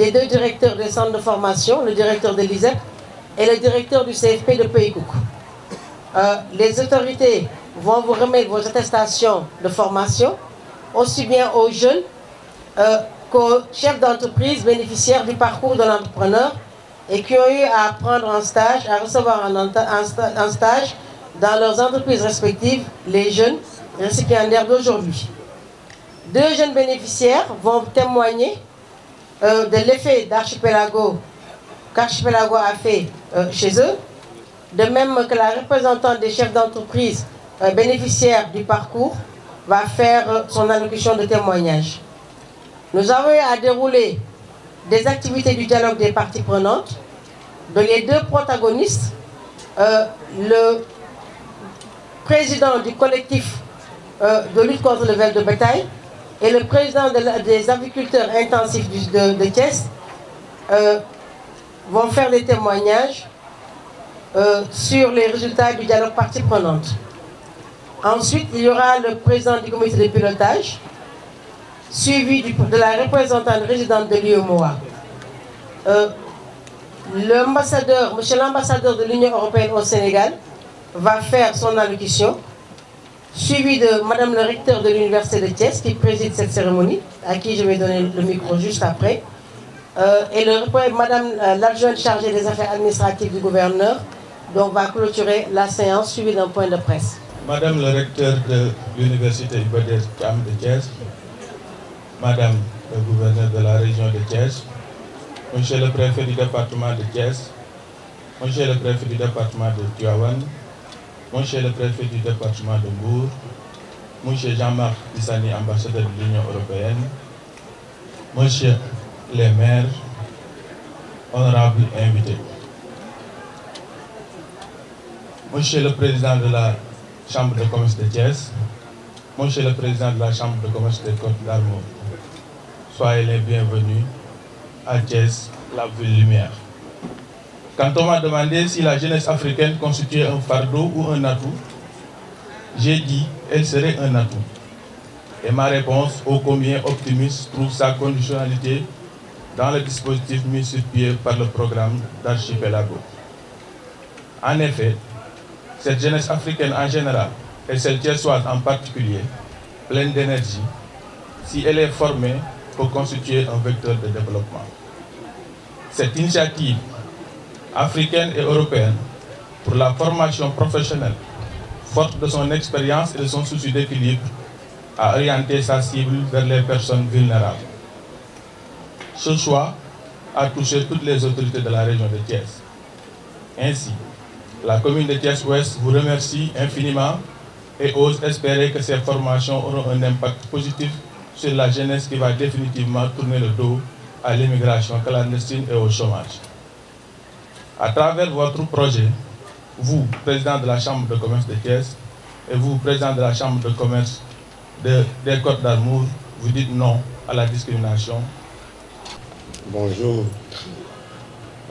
des deux directeurs des centres de formation, le directeur de l'ISEP et le directeur du CFP de Pays-Cook. Les autorités vont vous remettre vos attestations de formation, aussi bien aux jeunes qu'aux chefs d'entreprise bénéficiaires du parcours de l'entrepreneur et qui ont eu à prendre un stage, à recevoir un stage dans leurs entreprises respectives, les jeunes récipiendaires d'aujourd'hui. Deux jeunes bénéficiaires vont témoigner de l'effet qu'Archipelago a fait chez eux, de même que la représentante des chefs d'entreprise bénéficiaires du parcours va faire son allocution de témoignage. Nous avons eu à dérouler des activités du dialogue des parties prenantes, dont les deux protagonistes, le président du collectif de lutte contre le ver de bétail et le président des agriculteurs intensifs de Thiès vont faire des témoignages sur les résultats du dialogue parties prenantes. Ensuite, il y aura le président du comité de pilotage, suivi de la représentante résidente de l'UEMOA. Monsieur l'ambassadeur de l'Union européenne au Sénégal va faire son allocution, suivi de Madame le recteur de l'Université de Thiès qui préside cette cérémonie, à qui je vais donner le micro juste après, et Madame l'adjointe chargée des affaires administratives du gouverneur, donc va clôturer la séance, suivie d'un point de presse. Madame le recteur de l'Université Iba Der Thiam de Thiès, Madame le gouverneur de la région de Thiès, Monsieur le préfet du département de Thiès, Monsieur le préfet du département de Tivaouane, Monsieur le préfet du département de Mbour, Monsieur Jean-Marc Tissani, ambassadeur de l'Union européenne, Monsieur les maires, honorables invités, Monsieur le président de la Chambre de commerce de Thiès, Monsieur le président de la Chambre de commerce des Côtes d'Armor, soyez les bienvenus à Thiès, la ville lumière. Quand on m'a demandé si la jeunesse africaine constituait un fardeau ou un atout, j'ai dit qu'elle serait un atout. Et ma réponse, ô combien optimiste, trouve sa conditionnalité dans le dispositif mis sur pied par le programme d'Archipelago. En effet, cette jeunesse africaine en général, et celle thiessoise en particulier, pleine d'énergie, si elle est formée, peut constituer un vecteur de développement. Cette initiative africaine et européenne pour la formation professionnelle, forte de son expérience et de son souci d'équilibre, a orienté sa cible vers les personnes vulnérables. Ce choix a touché toutes les autorités de la région de Thiès. Ainsi, la commune de Thiès-Ouest vous remercie infiniment et ose espérer que ces formations auront un impact positif sur la jeunesse qui va définitivement tourner le dos à l'immigration clandestine et au chômage. À travers votre projet, vous, président de la Chambre de commerce de Thiès, et vous, président de la Chambre de commerce des Côtes d'Armor, vous dites non à la discrimination. Bonjour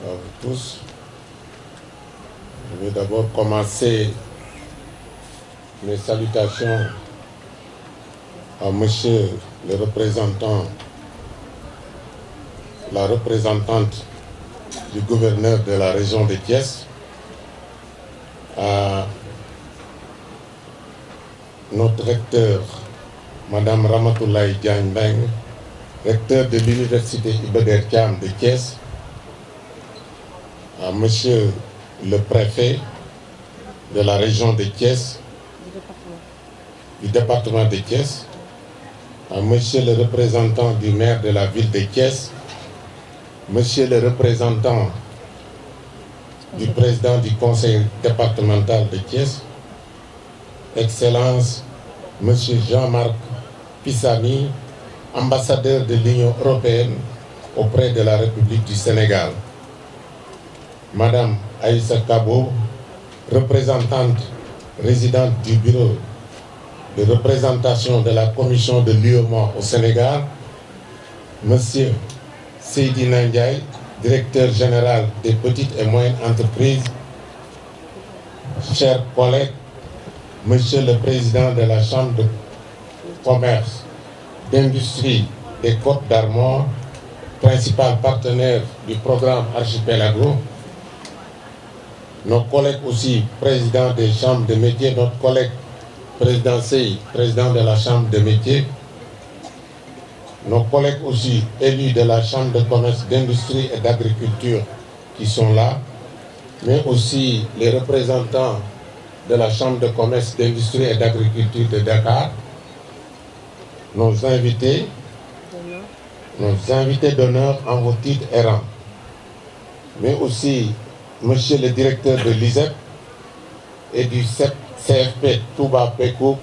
à vous tous. Je vais d'abord commencer mes salutations à monsieur le représentant, la représentante du gouverneur de la région de Thiès, à notre recteur, Madame Ramatoulaye Diagne Mbengue, recteur de l'Université Iba Der Thiam de Thiès, à monsieur le préfet de la région de Thiès, du département de Thiès, à monsieur le représentant du maire de la ville de Thiès, monsieur le représentant du président du conseil départemental de Thiès, Excellence monsieur Jean-Marc Tissani, ambassadeur de l'Union européenne auprès de la République du Sénégal, Madame Aïssa Kabo, représentante résidente du bureau de représentation de la commission de l'UEMOA au Sénégal, Monsieur Seydi Ndiaye, directeur général des petites et moyennes entreprises, chers collègues, Monsieur le président de la Chambre de commerce, d'industrie des Côtes d'Armor, principal partenaire du programme Archipelago, nos collègues aussi présidents des chambres de métiers, notre collègue président CI, président de la chambre de métiers, nos collègues aussi élus de la chambre de commerce, d'industrie et d'agriculture qui sont là, mais aussi les représentants de la chambre de commerce, d'industrie et d'agriculture de Dakar, nos invités d'honneur en vos titres et rangs, mais aussi monsieur le directeur de l'ISEP et du CFP Touba Pekouk,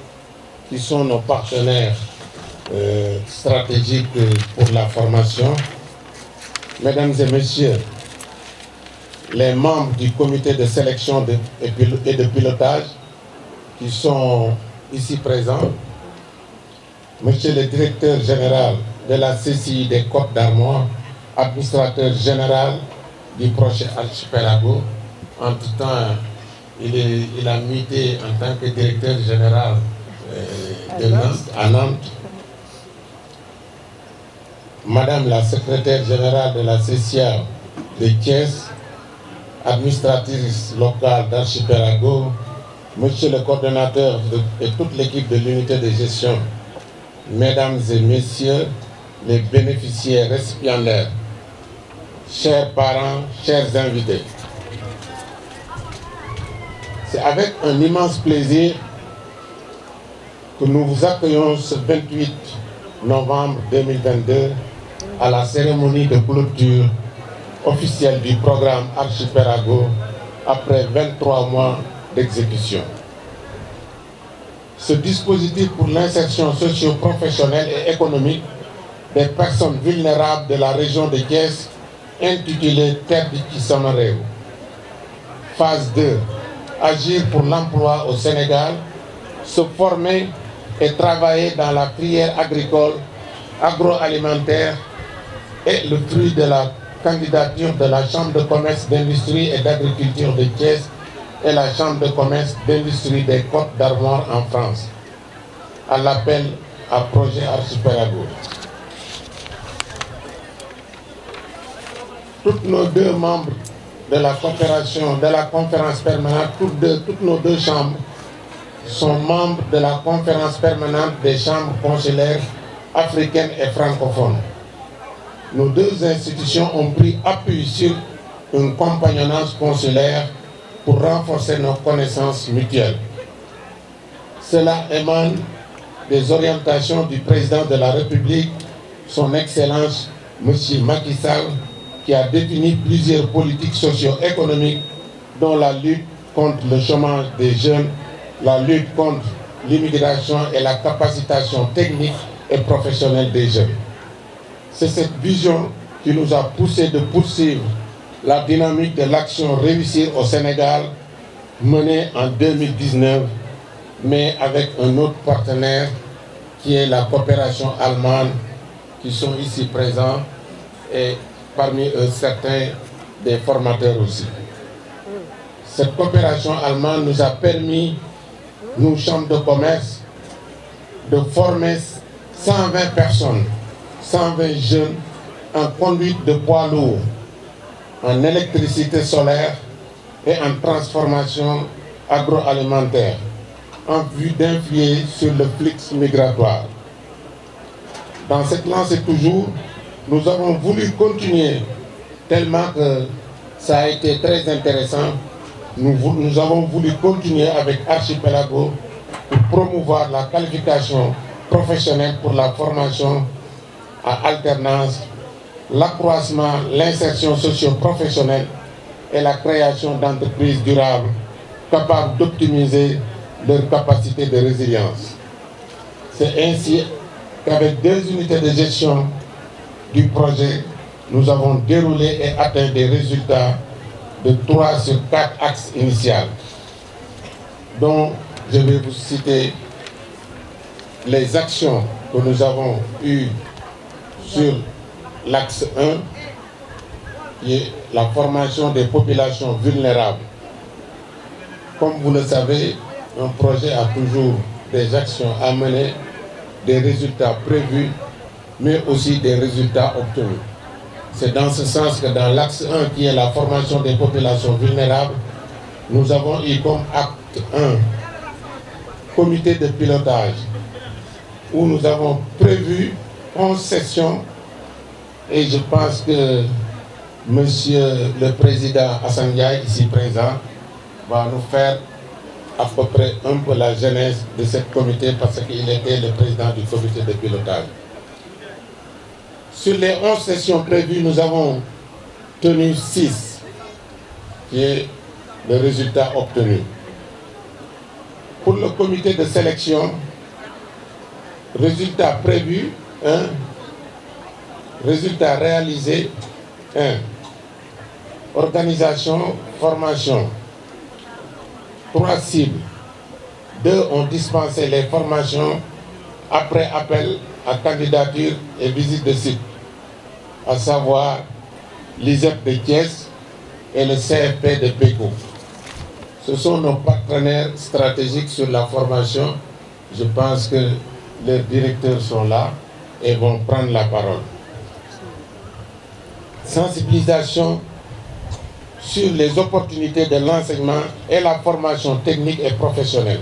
qui sont nos partenaires stratégiques pour la formation. Mesdames et messieurs, les membres du comité de sélection et de pilotage qui sont ici présents, monsieur le directeur général de la CCI des Côtes d'Armor, administrateur général du projet Archipelago. Entre-temps, il a muté en tant que directeur général à Nantes. Madame la secrétaire générale de la CCA de Thiès, administratrice locale d'Archipelago, monsieur le coordonnateur et toute l'équipe de l'unité de gestion, mesdames et messieurs les bénéficiaires récipiendaires, chers parents, chers invités. C'est avec un immense plaisir que nous vous accueillons ce 28 novembre 2022 à la cérémonie de clôture officielle du programme Archipelago après 23 mois d'exécution. Ce dispositif pour l'insertion socio-professionnelle et économique des personnes vulnérables de la région de Thiès, intitulé Terre di Sama Réew. Phase 2. Agir pour l'emploi au Sénégal, se former et travailler dans la filière agricole, agroalimentaire et le fruit de la candidature de la Chambre de commerce, d'industrie et d'agriculture de Thiès et la Chambre de commerce, d'industrie des Côtes d'Armor en France, à l'appel à projet Archipelago. Toutes nos deux membres de la coopération, de la conférence permanente, toutes nos deux chambres sont membres de la conférence permanente des chambres consulaires africaines et francophones. Nos deux institutions ont pris appui sur une compagnonnage consulaire pour renforcer nos connaissances mutuelles. Cela émane des orientations du président de la République, son Excellence M. Macky Sall, qui a défini plusieurs politiques socio-économiques dont la lutte contre le chômage des jeunes, la lutte contre l'immigration et la capacitation technique et professionnelle des jeunes. C'est cette vision qui nous a poussé de poursuivre la dynamique de l'action Réussir au Sénégal menée en 2019, mais avec un autre partenaire qui est la coopération allemande, qui sont ici présents, et parmi eux certains des formateurs aussi. Cette coopération allemande nous a permis, nous, chambres de commerce, de former 120 personnes, 120 jeunes en conduite de poids lourds, en électricité solaire et en transformation agroalimentaire, en vue d'influer sur le flux migratoire. Dans cette lancée toujours, nous avons voulu continuer, tellement que ça a été très intéressant, nous avons voulu continuer avec Archipelago pour promouvoir la qualification professionnelle pour la formation à alternance, l'accroissement, l'insertion socio-professionnelle et la création d'entreprises durables capables d'optimiser leur capacité de résilience. C'est ainsi qu'avec 2 unités de gestion du projet, nous avons déroulé et atteint des résultats de 3 sur 4 axes initiaux, dont je vais vous citer les actions que nous avons eues sur l'axe 1, qui est la formation des populations vulnérables. Comme vous le savez, un projet a toujours des actions à mener, des résultats prévus, mais aussi des résultats obtenus. C'est dans ce sens que dans l'axe 1, qui est la formation des populations vulnérables, nous avons eu comme acte 1 comité de pilotage où nous avons prévu 11 sessions et je pense que Monsieur le Président Assane Ndiaye, ici présent, va nous faire à peu près un peu la genèse de ce comité parce qu'il était le président du comité de pilotage. Sur les 11 sessions prévues, nous avons tenu 6, qui est le résultat obtenu. Pour le comité de sélection, résultat prévu 1, résultat réalisé 1. Organisation, formation. 3 cibles. 2 ont dispensé les formations après appel à candidature et visite de site, à savoir l'ISEP de Thiès et le CFP de Pékou. Ce sont nos partenaires stratégiques sur la formation. Je pense que leurs directeurs sont là et vont prendre la parole. Sensibilisation sur les opportunités de l'enseignement et la formation technique et professionnelle.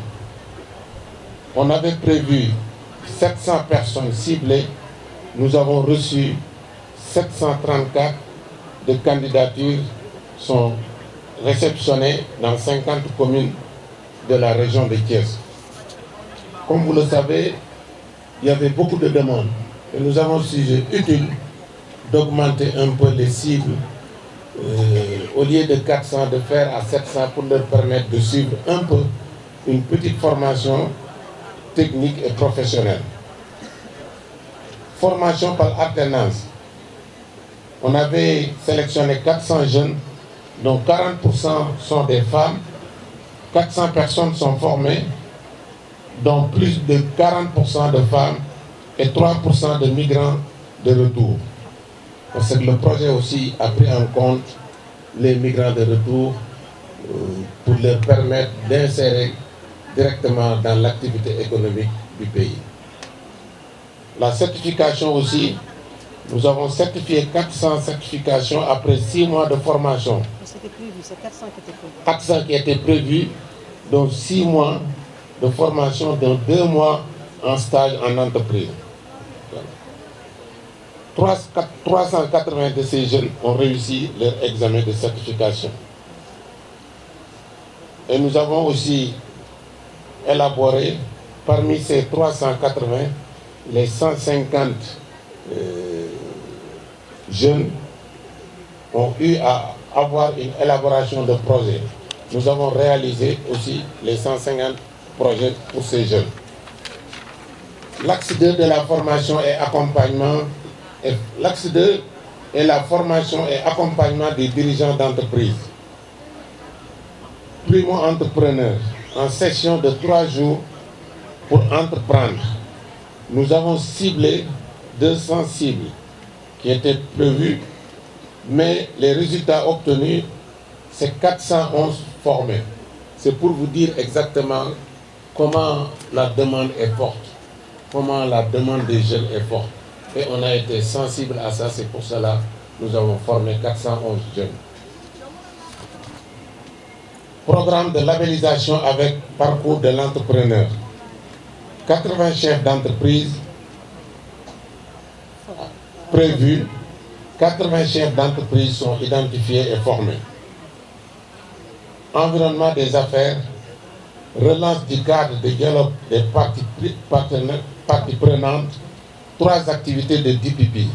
On avait prévu 700 personnes ciblées. Nous avons reçu 734 de candidatures sont réceptionnées dans 50 communes de la région de Thiès. Comme vous le savez, il y avait beaucoup de demandes et nous avons jugé utile d'augmenter un peu les cibles au lieu de 400, de faire à 700 pour leur permettre de suivre un peu une petite formation technique et professionnelle. Formation par alternance. On avait sélectionné 400 jeunes, dont 40% sont des femmes, 400 personnes sont formées, dont plus de 40% de femmes et 3% de migrants de retour. Parce que le projet aussi a pris en compte les migrants de retour pour leur permettre d'insérer directement dans l'activité économique du pays. La certification aussi, nous avons certifié 400 certifications après 6 mois de formation. C'était prévu, c'est 400 qui étaient prévus. 400 qui étaient prévus, donc 6 mois de formation, dont 2 mois en stage en entreprise. 380 de ces jeunes ont réussi leur examen de certification. Et nous avons aussi élaboré, parmi ces 380, les 150 jeunes ont eu à avoir une élaboration de projet. Nous avons réalisé aussi les 150 projets pour ces jeunes. L'axe 2 de la formation et accompagnement. L'axe 2 est la formation et accompagnement des dirigeants d'entreprise. Primo-entrepreneurs, en session de 3 jours pour entreprendre. Nous avons ciblé 200 cibles qui étaient prévues, mais les résultats obtenus, c'est 411 formés. C'est pour vous dire exactement comment la demande est forte, comment la demande des jeunes est forte. Et on a été sensible à ça, c'est pour cela que nous avons formé 411 jeunes. Programme de labellisation avec parcours de l'entrepreneur. 80 chefs d'entreprise prévus, 80 chefs d'entreprise sont identifiés et formés. Environnement des affaires, relance du cadre de dialogue des parties prenantes, 3 activités de DPP.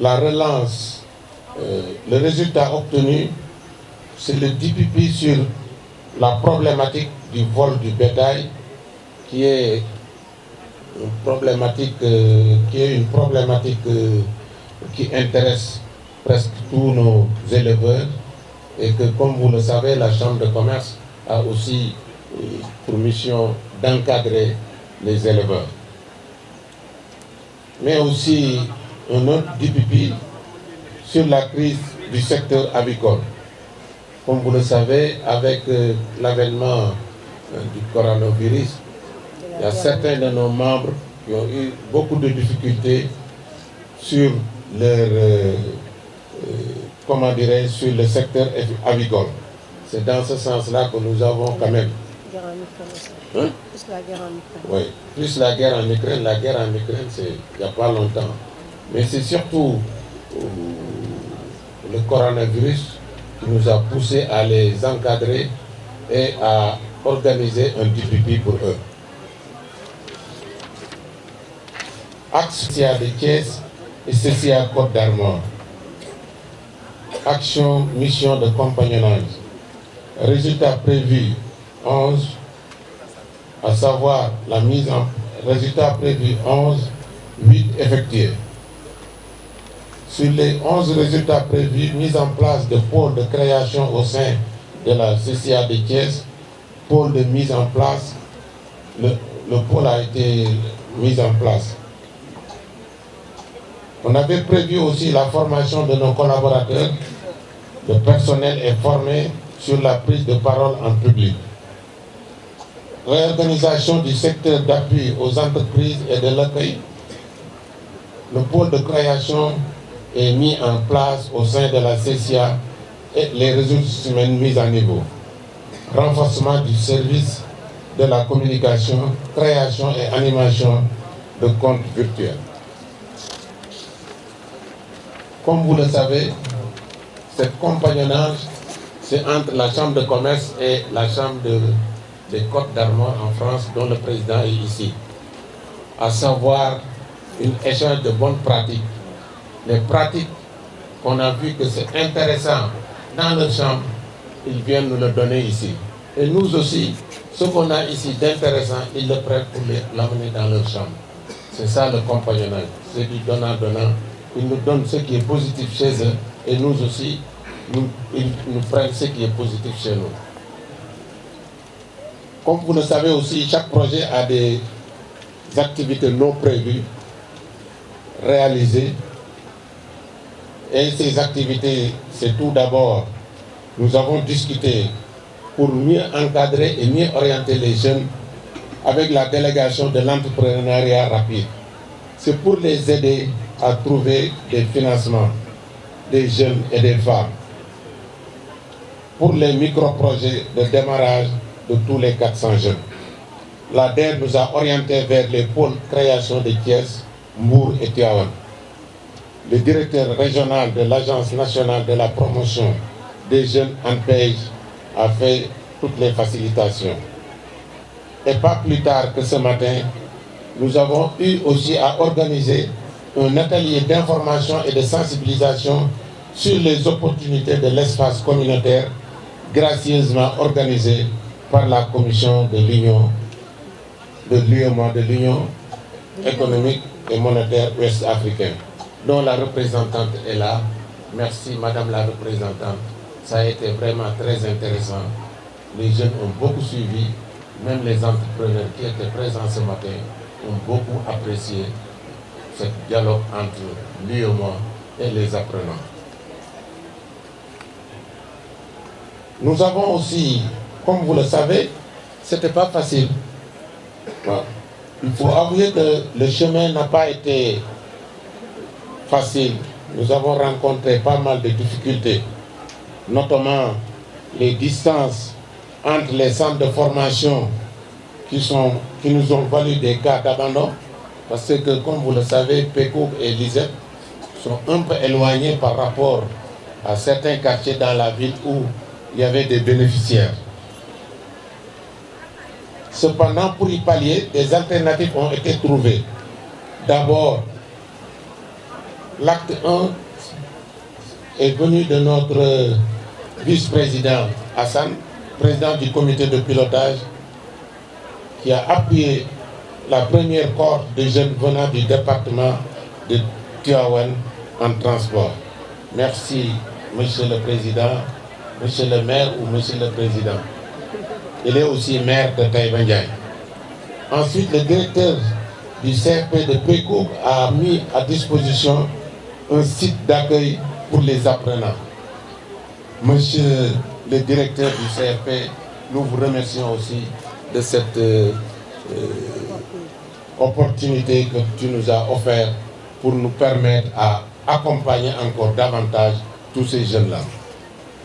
La relance, le résultat obtenu, c'est le DPP sur la problématique du vol du bétail, qui est une problématique qui intéresse presque tous nos éleveurs et que, comme vous le savez, la Chambre de commerce a aussi pour mission d'encadrer les éleveurs. Mais aussi un autre DPP sur la crise du secteur avicole. Comme vous le savez, avec l'avènement du coronavirus, il y a certains de nos membres qui ont eu beaucoup de difficultés sur comment dirais-je, sur le secteur avicole. C'est dans ce sens-là que nous avons quand même... Hein? Plus la guerre en Ukraine. Oui, plus la guerre en Ukraine. La guerre en Ukraine, c'est il n'y a pas longtemps. Mais c'est surtout le coronavirus qui nous a poussé à les encadrer et à organiser un DPP pour eux. Axe CCA de Thiès et CCA Côte d'Armor. Action, mission de compagnonnage. Résultat prévu 11, à savoir la mise en... Résultat prévu 11, 8 effectués. Sur les 11 résultats prévus, mise en place de pôles de création au sein de la CCA de Thiès, pôle de mise en place, le pôle a été mis en place. On avait prévu aussi la formation de nos collaborateurs. Le personnel est formé sur la prise de parole en public. Réorganisation du secteur d'appui aux entreprises et de l'accueil. Le pôle de création est mis en place au sein de la CCA et les ressources humaines mises à niveau. Renforcement du service de la communication, création et animation de comptes virtuels. Comme vous le savez, ce compagnonnage, c'est entre la Chambre de commerce et la Chambre des Côtes d'Armor en France, dont le président est ici. À savoir, une échange de bonnes pratiques. Les pratiques qu'on a vu que c'est intéressant dans leur chambre, ils viennent nous le donner ici. Et nous aussi, ce qu'on a ici d'intéressant, ils le prennent pour l'amener dans leur chambre. C'est ça le compagnonnage, c'est du donnant-donnant. Ils nous donnent ce qui est positif chez eux et nous aussi, ils nous prennent ce qui est positif chez nous. Comme vous le savez aussi, chaque projet a des activités non prévues, réalisées. Et ces activités, c'est tout d'abord, nous avons discuté pour mieux encadrer et mieux orienter les jeunes avec la délégation de l'entrepreneuriat rapide. C'est pour les aider à trouver des financements des jeunes et des femmes pour les micro-projets de démarrage de tous les 400 jeunes. La DER nous a orientés vers les pôles création de Thiès, Mbour et Tivaouane. Le directeur régional de l'Agence nationale de la promotion des jeunes en pays a fait toutes les facilitations. Et pas plus tard que ce matin, nous avons eu aussi à organiser un atelier d'information et de sensibilisation sur les opportunités de l'espace communautaire gracieusement organisé par la commission de l'Union économique et monétaire ouest-africaine, dont la représentante est là. Merci Madame la représentante, ça a été vraiment très intéressant. Les jeunes ont beaucoup suivi, même les entrepreneurs qui étaient présents ce matin ont beaucoup apprécié ce dialogue entre l'UEMOA et les apprenants. Nous avons aussi, comme vous le savez, ce n'était pas facile. Il faut avouer que le chemin n'a pas été facile. Nous avons rencontré pas mal de difficultés, notamment les distances entre les centres de formation qui nous ont valu des cas d'abandon, parce que, comme vous le savez, PECOUP et l'ISEP sont un peu éloignés par rapport à certains quartiers dans la ville où il y avait des bénéficiaires. Cependant, pour y pallier, des alternatives ont été trouvées. D'abord, l'acte 1 est venu de notre vice-président Hassan, président du comité de pilotage, qui a appuyé la première cohorte de jeunes venant du département de Tivaouane en transport. Merci, Monsieur le Président, Monsieur le maire ou Monsieur le Président. Il est aussi maire de Taïba Ndiaye. Ensuite, le directeur du CFP de PECOUP a mis à disposition un site d'accueil pour les apprenants. Monsieur le directeur du CFP, nous vous remercions aussi de cette opportunité que tu nous as offerte pour nous permettre à accompagner encore davantage tous ces jeunes-là.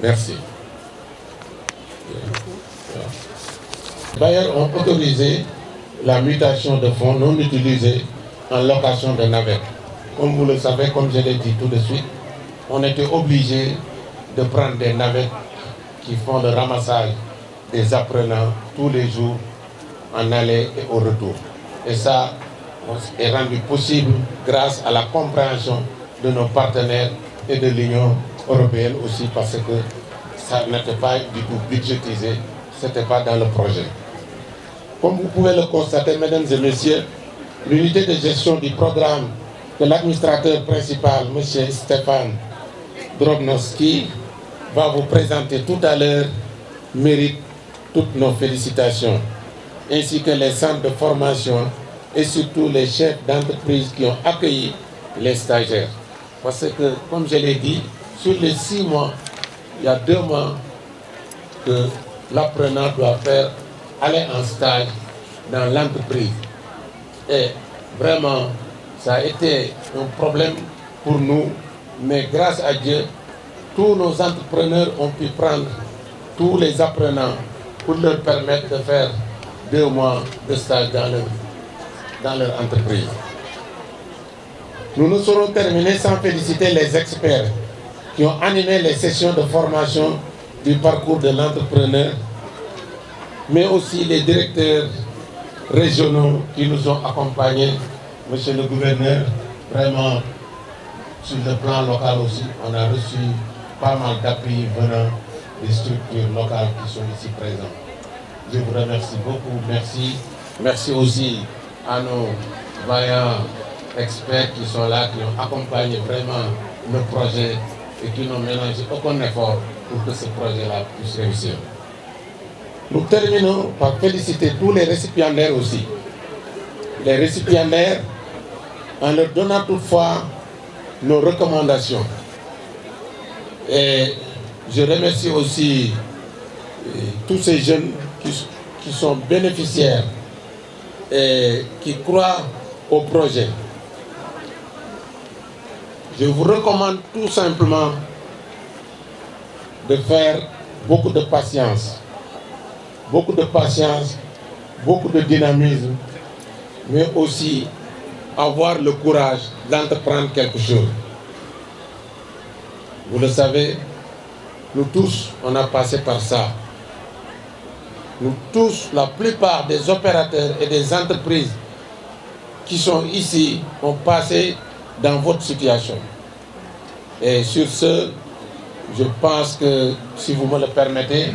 Merci. Les bailleurs ont autorisé la mutation de fonds non utilisés en location de navettes. Comme vous le savez, comme je l'ai dit tout de suite, on était obligé de prendre des navettes qui font le ramassage des apprenants tous les jours en aller et au retour. Et ça est rendu possible grâce à la compréhension de nos partenaires et de l'Union européenne aussi, parce que ça n'était pas du tout budgétisé, ce n'était pas dans le projet. Comme vous pouvez le constater, mesdames et messieurs, l'unité de gestion du programme que l'administrateur principal, M. Stéphane Drobnowski, va vous présenter tout à l'heure, mérite toutes nos félicitations, ainsi que les centres de formation et surtout les chefs d'entreprise qui ont accueilli les stagiaires. Parce que, comme je l'ai dit, sur les 6 mois, il y a 2 mois que l'apprenant doit aller en stage dans l'entreprise. Et vraiment, ça a été un problème pour nous, mais grâce à Dieu, tous nos entrepreneurs ont pu prendre tous les apprenants pour leur permettre de faire 2 mois de stage dans leur entreprise. Nous ne saurons terminer sans féliciter les experts qui ont animé les sessions de formation du parcours de l'entrepreneur, mais aussi les directeurs régionaux qui nous ont accompagnés. Monsieur le gouverneur, vraiment, sur le plan local aussi, on a reçu pas mal d'appuis venant des structures locales qui sont ici présentes. Je vous remercie beaucoup, merci. Merci aussi à nos vaillants experts qui sont là, qui ont accompagné vraiment le projet et qui n'ont ménagé aucun effort pour que ce projet-là puisse réussir. Nous terminons par féliciter tous les récipiendaires aussi. Les récipiendaires, en leur donnant toutefois nos recommandations. Et je remercie aussi tous ces jeunes qui sont bénéficiaires et qui croient au projet. Je vous recommande tout simplement de faire beaucoup de patience, beaucoup de dynamisme, mais aussi avoir le courage d'entreprendre quelque chose. Vous le savez, nous tous, on a passé par ça. Nous tous, la plupart des opérateurs et des entreprises qui sont ici ont passé dans votre situation. Et sur ce, je pense que, si vous me le permettez,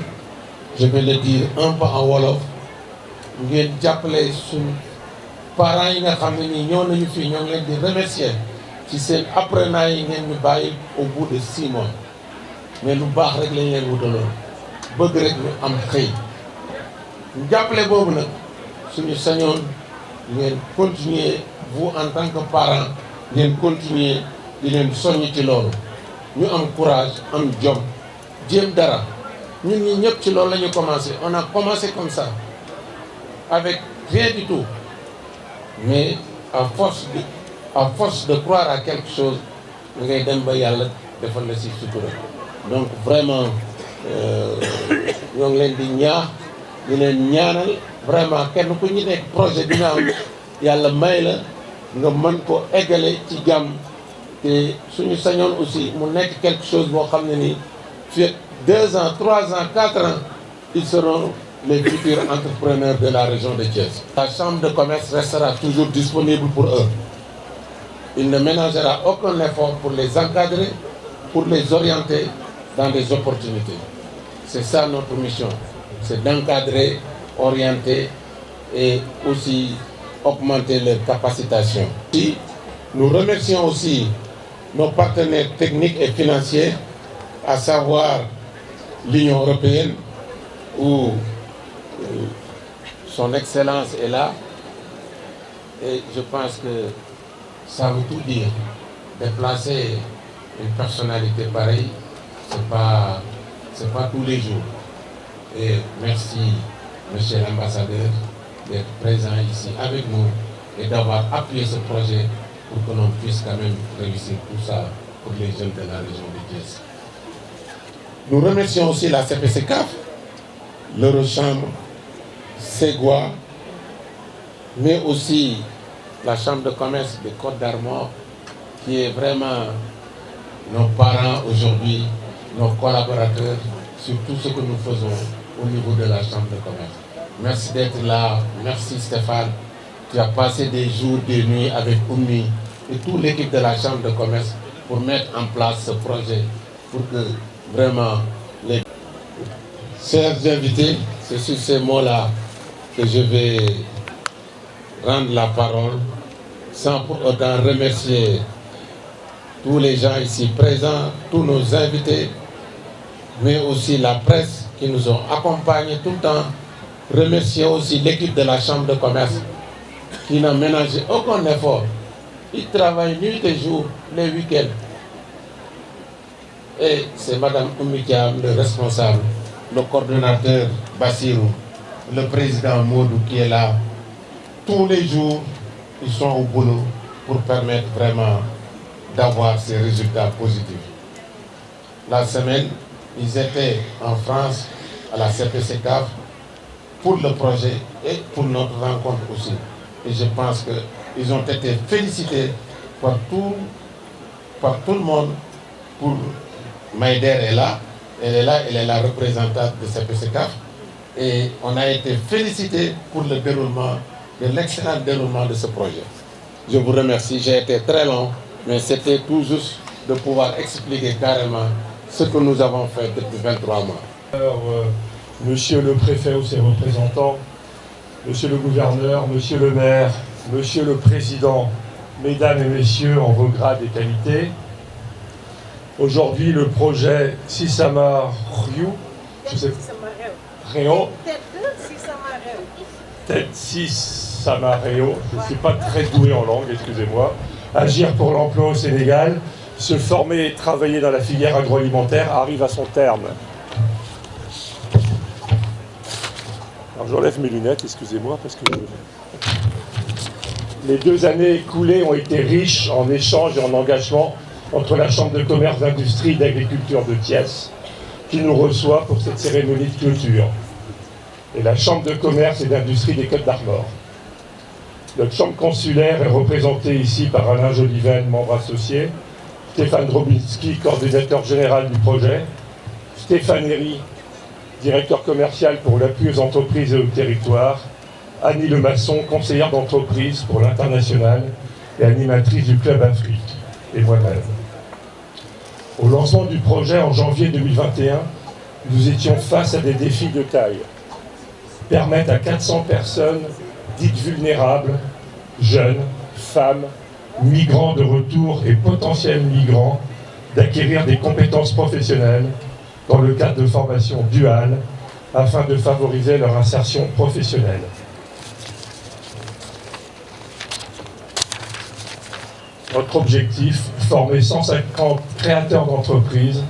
je vais le dire un peu en wolof. Ngeen jàppale suñu parents yi nga xam ne nii ñoo nañu fii ñoo ngi leen di remercier ci seen apprenants yi ngeen ñu bàyyi au bout de 6 mois. Mais lu baax rek lañ leen wutaloon bëgg rek ñu am xëy. ñu jàppale boobu nag suñu sañoon ngeen continuer, vous en tant que parents ngeen continuer di leen soññ ci loolu. ñu am courage, am jom, jéem dara. Ñun ñi ñëpp ci loolu la ñu commencé. On a commencé comme ça, avec rien du tout. Mais à force de croire à quelque chose, da ngay dem ba yàlla defal la si sutura. Donc vraiment ñoo ngi leen di ñaax di leen ñaanal vraiment kenn ku ñu nekk projet dina am yàlla may la nga mën ko eggale ci jàmm. te suñu sañoon aussi mu nekk quelque chose boo xam ne ni fii 2 ans, 3 ans, 4 ans, ils seront les futurs entrepreneurs de la région de Thiès. La chambre de commerce restera toujours disponible pour eux. Il ne ménagera aucun effort pour les encadrer, pour les orienter dans des opportunités. C'est ça notre mission, c'est d'encadrer, orienter et aussi augmenter leur capacitation. Nous remercions aussi nos partenaires techniques et financiers, à savoir l'Union européenne, où son excellence est là. Et je pense que ça veut tout dire. Déplacer une personnalité pareille, c'est pas tous les jours. Et merci, monsieur l'ambassadeur, d'être présent ici avec nous et d'avoir appuyé ce projet pour que l'on puisse quand même réussir tout ça pour les jeunes de la région de Thiès. Nous remercions aussi la CPCCAF, l'Eurochambre, Ségua, mais aussi la Chambre de commerce de Côte d'Armor, qui est vraiment nos parents aujourd'hui, nos collaborateurs sur tout ce que nous faisons au niveau de la Chambre de commerce. Merci d'être là, merci Stéphane. Tu as passé des jours, des nuits avec Oumi et toute l'équipe de la Chambre de commerce pour mettre en place ce projet, pour que vraiment les... Chers invités, c'est sur ces mots-là que je vais rendre la parole, sans pour autant remercier tous les gens ici présents, tous nos invités, mais aussi la presse qui nous ont accompagnés tout le temps. Remercier aussi l'équipe de la Chambre de commerce qui n'a ménagé aucun effort. Ils travaillent nuit et jour, les week-ends. Et c'est Mme Oumikiam, le responsable, le coordonnateur Bassirou, le président Modou qui est là. Tous les jours, ils sont au boulot pour permettre vraiment d'avoir ces résultats positifs. La semaine, ils étaient en France à la CPCCAF pour le projet et pour notre rencontre aussi. Et je pense qu'ils ont été félicités par tout le monde. Pour Maïder est là, elle est la représentante de CPCCAF. Et on a été félicités pour le déroulement, de l'excellent déroulement de ce projet. Je vous remercie, j'ai été très long, mais c'était tout juste de pouvoir expliquer carrément ce que nous avons fait depuis 23 mois. Alors, monsieur le préfet ou ses représentants, monsieur le gouverneur, monsieur le maire, monsieur le président, mesdames et messieurs en vos grades et qualités, aujourd'hui le projet Sisama Ryu, je sais Réo, Tête 6 Samaréo, je ne suis pas très doué en langue, excusez-moi, agir pour l'emploi au Sénégal, se former et travailler dans la filière agroalimentaire arrive à son terme. Alors j'enlève mes lunettes, excusez-moi, parce que les 2 années écoulées ont été riches en échanges et en engagement entre la Chambre de commerce, d'industrie et d'agriculture de Thiès, qui nous reçoit pour cette cérémonie de clôture, et la Chambre de commerce et d'industrie des Côtes d'Armor. Notre chambre consulaire est représentée ici par Alain Joliven, membre associé, Stéphane Drobinski, coordinateur général du projet, Stéphane Herry, directeur commercial pour l'appui aux entreprises et au territoire, Annie Lemasson, conseillère d'entreprise pour l'international et animatrice du Club Afrique, et moi-même. Au lancement du projet en janvier 2021, nous étions face à des défis de taille. Permettre à 400 personnes dites vulnérables, jeunes, femmes, migrants de retour et potentiels migrants, d'acquérir des compétences professionnelles dans le cadre de formations duales afin de favoriser leur insertion professionnelle. Notre objectif, former 150 créateurs d'entreprises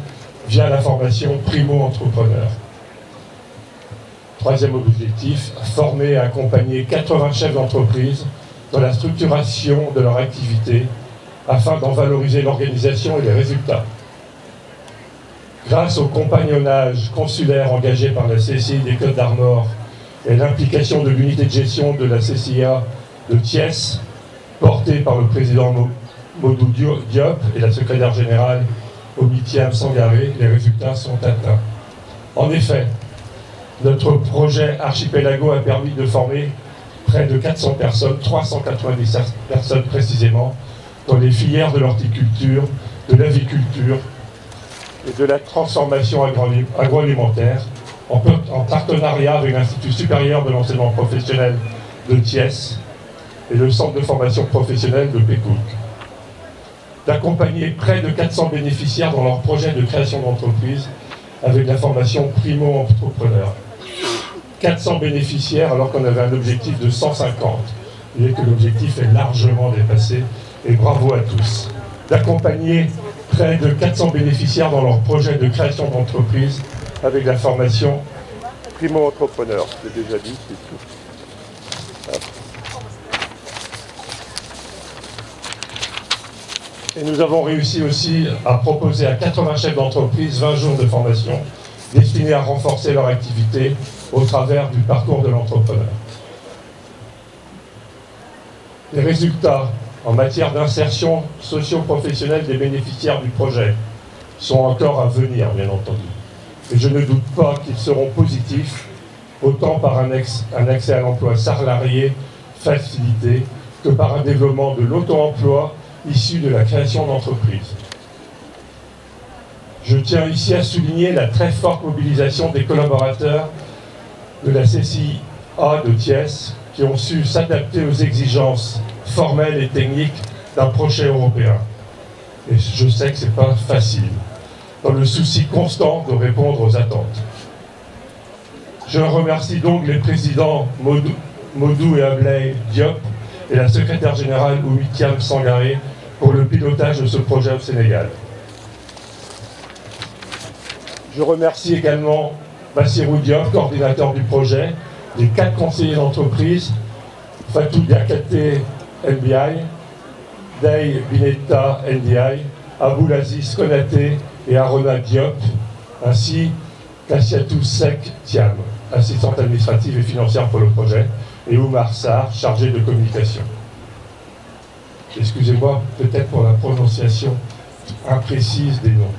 via la formation Primo-Entrepreneur. Troisième objectif, former et accompagner 80 chefs d'entreprise dans la structuration de leur activité afin d'en valoriser l'organisation et les résultats. Grâce au compagnonnage consulaire engagé par la CCI des Côtes d'Armor et l'implication de l'unité de gestion de la CCIA de Thiès, portée par le président Modou Diop et la secrétaire générale Oumikiam Sangaré, les résultats sont atteints. En effet, notre projet Archipelago a permis de former près de 400 personnes, 390 personnes précisément, dans les filières de l'horticulture, de l'aviculture et de la transformation agroalimentaire, en partenariat avec l'Institut supérieur de l'enseignement professionnel de Thiès et le centre de formation professionnelle de Pécouk. D'accompagner près de 400 bénéficiaires dans leur projet de création d'entreprise avec la formation Primo-Entrepreneur. 400 bénéficiaires alors qu'on avait un objectif de 150. Vous voyez que l'objectif est largement dépassé et bravo à tous. D'accompagner près de 400 bénéficiaires dans leur projet de création d'entreprise avec la formation Primo-Entrepreneur. Je l'ai déjà dit, c'est tout. Et nous avons réussi aussi à proposer à 80 chefs d'entreprise 20 jours de formation destinés à renforcer leur activité au travers du parcours de l'entrepreneur. Les résultats en matière d'insertion socio-professionnelle des bénéficiaires du projet sont encore à venir, bien entendu. Et je ne doute pas qu'ils seront positifs, autant par un accès à l'emploi salarié facilité que par un développement de l'auto-emploi issu de la création d'entreprises. Je tiens ici à souligner la très forte mobilisation des collaborateurs de la CCIA de Thiès qui ont su s'adapter aux exigences formelles et techniques d'un projet européen. Et je sais que ce n'est pas facile, dans le souci constant de répondre aux attentes. Je remercie donc les présidents Modou et Ablaye Diop et la secrétaire générale Oumithiam Sangaré pour le pilotage de ce projet au Sénégal. Je remercie également Bassirou Diop, coordinateur du projet, les 4 conseillers d'entreprise, Fatou Diakate NBI, Day Binetta NDI, Aboulaziz Konaté et Arona Diop, ainsi qu'Assiatou Sek Thiam, assistante administrative et financière pour le projet, et Oumar Sarr, chargé de communication. Excusez-moi peut-être pour la prononciation imprécise des noms.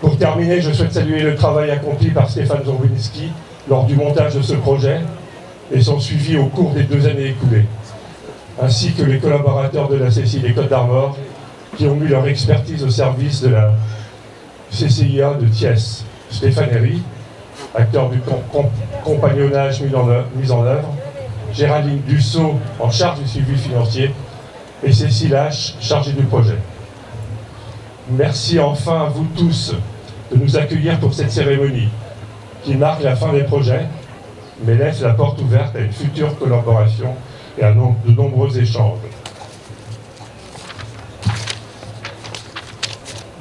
Pour terminer, je souhaite saluer le travail accompli par Stéphane Zorbinski lors du montage de ce projet et son suivi au cours des 2 années écoulées, ainsi que les collaborateurs de la CCI des Côtes-d'Armor qui ont mis leur expertise au service de la CCIA de Thiès. Stéphane Herry, acteur du compagnonnage mis en œuvre, Géraldine Dussault, en charge du suivi financier, et Cécile H, chargée du projet. Merci enfin à vous tous de nous accueillir pour cette cérémonie qui marque la fin des projets, mais laisse la porte ouverte à une future collaboration et à de nombreux échanges.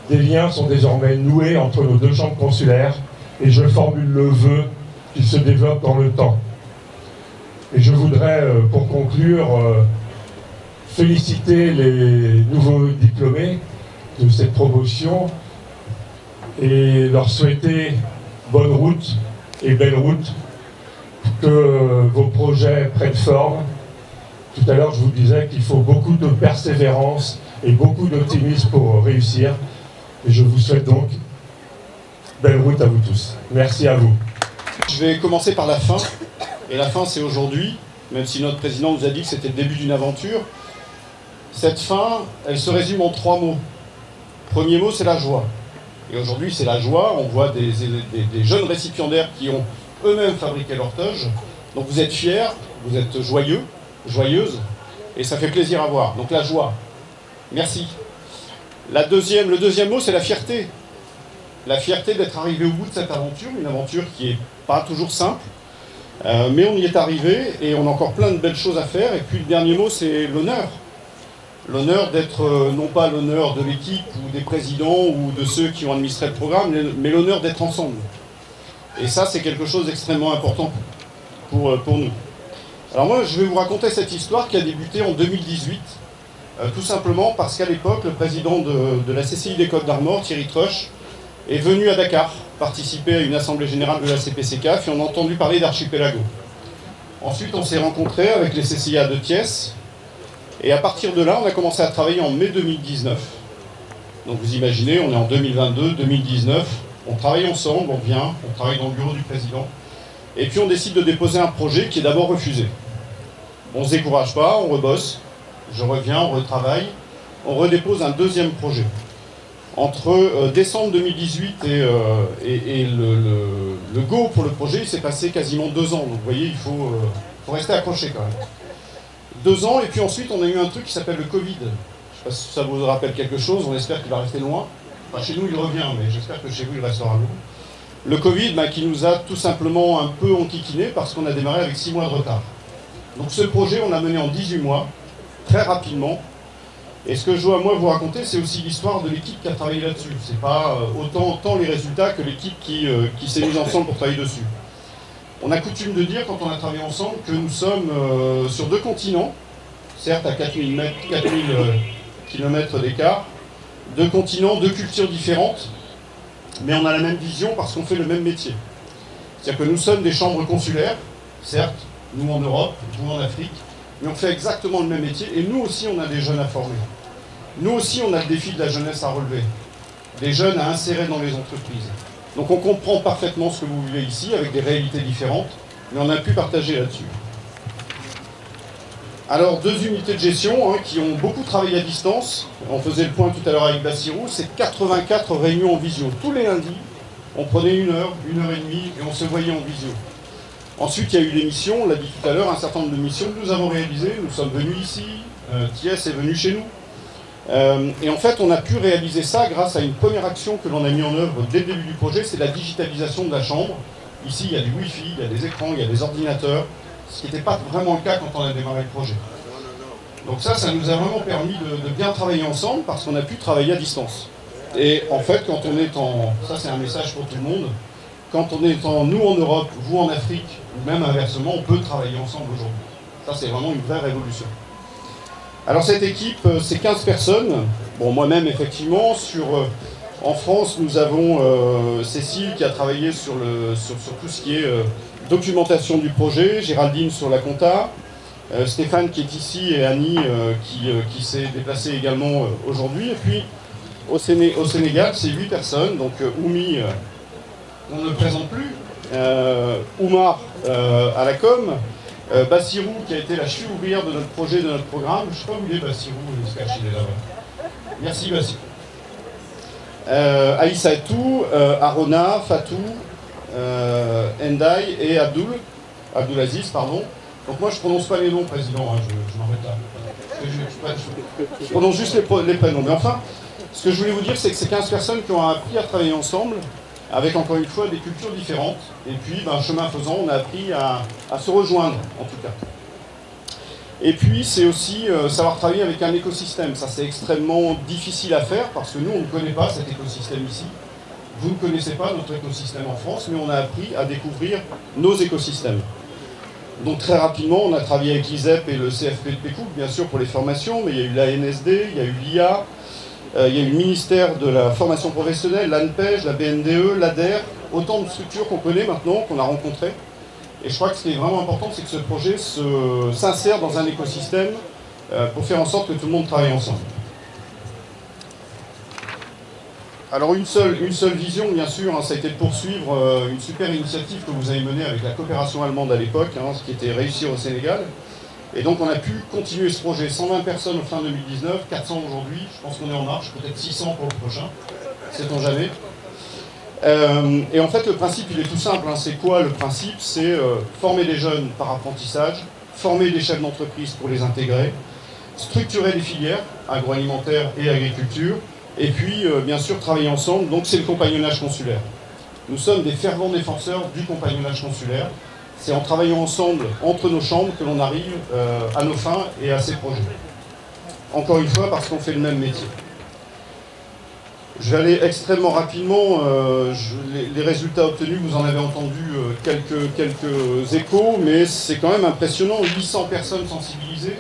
Des liens sont désormais noués entre nos 2 chambres consulaires et je formule le vœu qu'ils se développent dans le temps. Et je voudrais, pour conclure, féliciter les nouveaux diplômés de cette promotion et leur souhaiter bonne route et belle route, que vos projets prennent forme. Tout à l'heure, je vous disais qu'il faut beaucoup de persévérance et beaucoup d'optimisme pour réussir. Et je vous souhaite donc belle route à vous tous. Merci à vous. Je vais commencer par la fin. Et la fin, c'est aujourd'hui, même si notre président nous a dit que c'était le début d'une aventure. Cette fin, elle se résume en 3 mots. Premier mot, c'est la joie. Et aujourd'hui, c'est la joie. On voit des jeunes récipiendaires qui ont eux-mêmes fabriqué leur toge. Donc vous êtes fiers, vous êtes joyeux, joyeuses, et ça fait plaisir à voir. Donc la joie. Merci. Le deuxième mot, c'est la fierté. La fierté d'être arrivé au bout de cette aventure, une aventure qui n'est pas toujours simple, mais on y est arrivé et on a encore plein de belles choses à faire. Et puis le dernier mot, c'est l'honneur. L'honneur d'être, non pas l'honneur de l'équipe ou des présidents ou de ceux qui ont administré le programme, mais l'honneur d'être ensemble. Et ça, c'est quelque chose d'extrêmement important pour nous. Alors moi, je vais vous raconter cette histoire qui a débuté en 2018, tout simplement parce qu'à l'époque, le président de la CCI des Côtes-d'Armor, Thierry Trush, est venu à Dakar participer à une assemblée générale de la CPCCAF et on a entendu parler d'Archipelago. Ensuite, on s'est rencontrés avec les CCIA de Thiès et à partir de là, on a commencé à travailler en mai 2019. Donc vous imaginez, on est en 2022, 2019, on travaille ensemble, on travaille dans le bureau du président et puis on décide de déposer un projet qui est d'abord refusé. On ne se décourage pas, on rebosse, je reviens, on retravaille, on redépose un deuxième projet. Entre décembre 2018 et le go pour le projet, il s'est passé quasiment 2 ans. Donc vous voyez, il faut rester accroché quand même. 2 ans, et puis ensuite on a eu un truc qui s'appelle le Covid. Je ne sais pas si ça vous rappelle quelque chose, on espère qu'il va rester loin. Enfin, chez nous il revient, mais j'espère que chez vous il restera loin. Le Covid qui nous a tout simplement un peu enquiquiné parce qu'on a démarré avec 6 mois de retard. Donc ce projet, on l'a mené en 18 mois, très rapidement. Et ce que je dois, moi, vous raconter, c'est aussi l'histoire de l'équipe qui a travaillé là-dessus. C'est pas autant les résultats que l'équipe qui s'est mise ensemble pour travailler dessus. On a coutume de dire, quand on a travaillé ensemble, que nous sommes sur 2 continents, certes à 4000 km km d'écart, 2 continents, 2 cultures différentes, mais on a la même vision parce qu'on fait le même métier. C'est-à-dire que nous sommes des chambres consulaires, certes, nous en Europe, vous en Afrique, mais on fait exactement le même métier, et nous aussi on a des jeunes à former. Nous aussi on a le défi de la jeunesse à relever, des jeunes à insérer dans les entreprises. Donc on comprend parfaitement ce que vous vivez ici, avec des réalités différentes, mais on a pu partager là-dessus. Alors, 2 unités de gestion qui ont beaucoup travaillé à distance. On faisait le point tout à l'heure avec Bassirou, c'est 84 réunions en visio. Tous les lundis, on prenait 1 heure, 1 heure et demie, et on se voyait en visio. Ensuite, il y a eu des missions, on l'a dit tout à l'heure, un certain nombre de missions que nous avons réalisées. Nous sommes venus ici, Thiès est venu chez nous. Et en fait, on a pu réaliser ça grâce à une première action que l'on a mis en œuvre dès le début du projet, c'est la digitalisation de la chambre. Ici, il y a du Wi-Fi, il y a des écrans, il y a des ordinateurs, ce qui n'était pas vraiment le cas quand on a démarré le projet. Donc ça nous a vraiment permis de bien travailler ensemble parce qu'on a pu travailler à distance. Et en fait, quand on est en... Ça, c'est un message pour tout le monde. Quand on est nous en Europe, vous en Afrique, ou même inversement, on peut travailler ensemble aujourd'hui. Ça, c'est vraiment une vraie révolution. Alors cette équipe, c'est 15 personnes. Bon, moi-même, effectivement, en France, nous avons Cécile qui a travaillé sur tout ce qui est documentation du projet, Géraldine sur la compta, Stéphane qui est ici et Annie qui s'est déplacée également aujourd'hui. Et puis au Sénégal, c'est 8 personnes, donc Oumi, on ne le présente plus, Oumar à la com, Bassirou qui a été la cheville ouvrière de notre projet, de notre programme. Je ne sais pas où il est Bassirou, il se cache, il est là-bas. Merci Bassirou. Aïssa Etou, Arona, Fatou, Endai et Abdulaziz, pardon. Donc moi je ne prononce pas les noms, président, je m'arrête là. Je prononce juste les prénoms. Mais enfin, ce que je voulais vous dire, c'est que c'est 15 personnes qui ont appris à travailler ensemble, avec encore une fois des cultures différentes. Et puis, chemin faisant, on a appris à se rejoindre, en tout cas. Et puis, c'est aussi savoir travailler avec un écosystème. Ça, c'est extrêmement difficile à faire, parce que nous, on ne connaît pas cet écosystème ici. Vous ne connaissez pas notre écosystème en France, mais on a appris à découvrir nos écosystèmes. Donc très rapidement, on a travaillé avec l'ISEP et le CFP de Pécouc, bien sûr, pour les formations, mais il y a eu l'ANSD, il y a eu l'IA, il y a eu le ministère de la formation professionnelle, l'ANPEJ, la BNDE, l'ADER, autant de structures qu'on connaît maintenant, qu'on a rencontrées. Et je crois que ce qui est vraiment important, c'est que ce projet s'insère dans un écosystème pour faire en sorte que tout le monde travaille ensemble. Alors une seule vision, bien sûr, ça a été de poursuivre une super initiative que vous avez menée avec la coopération allemande à l'époque, ce qui était réussir au Sénégal. Et donc on a pu continuer ce projet. 120 personnes au fin 2019, 400 aujourd'hui, je pense qu'on est en marche, peut-être 600 pour le prochain, sait-on jamais. Et en fait le principe il est tout simple, c'est quoi le principe? C'est former des jeunes par apprentissage, former des chefs d'entreprise pour les intégrer, structurer les filières agroalimentaire et agriculture, et puis, bien sûr, travailler ensemble. Donc, c'est le compagnonnage consulaire. Nous sommes des fervents défenseurs du compagnonnage consulaire. C'est en travaillant ensemble, entre nos chambres, que l'on arrive à nos fins et à ces projets. Encore une fois, parce qu'on fait le même métier. Je vais aller extrêmement rapidement. Les résultats obtenus, vous en avez entendu quelques échos, mais c'est quand même impressionnant. 800 personnes sensibilisées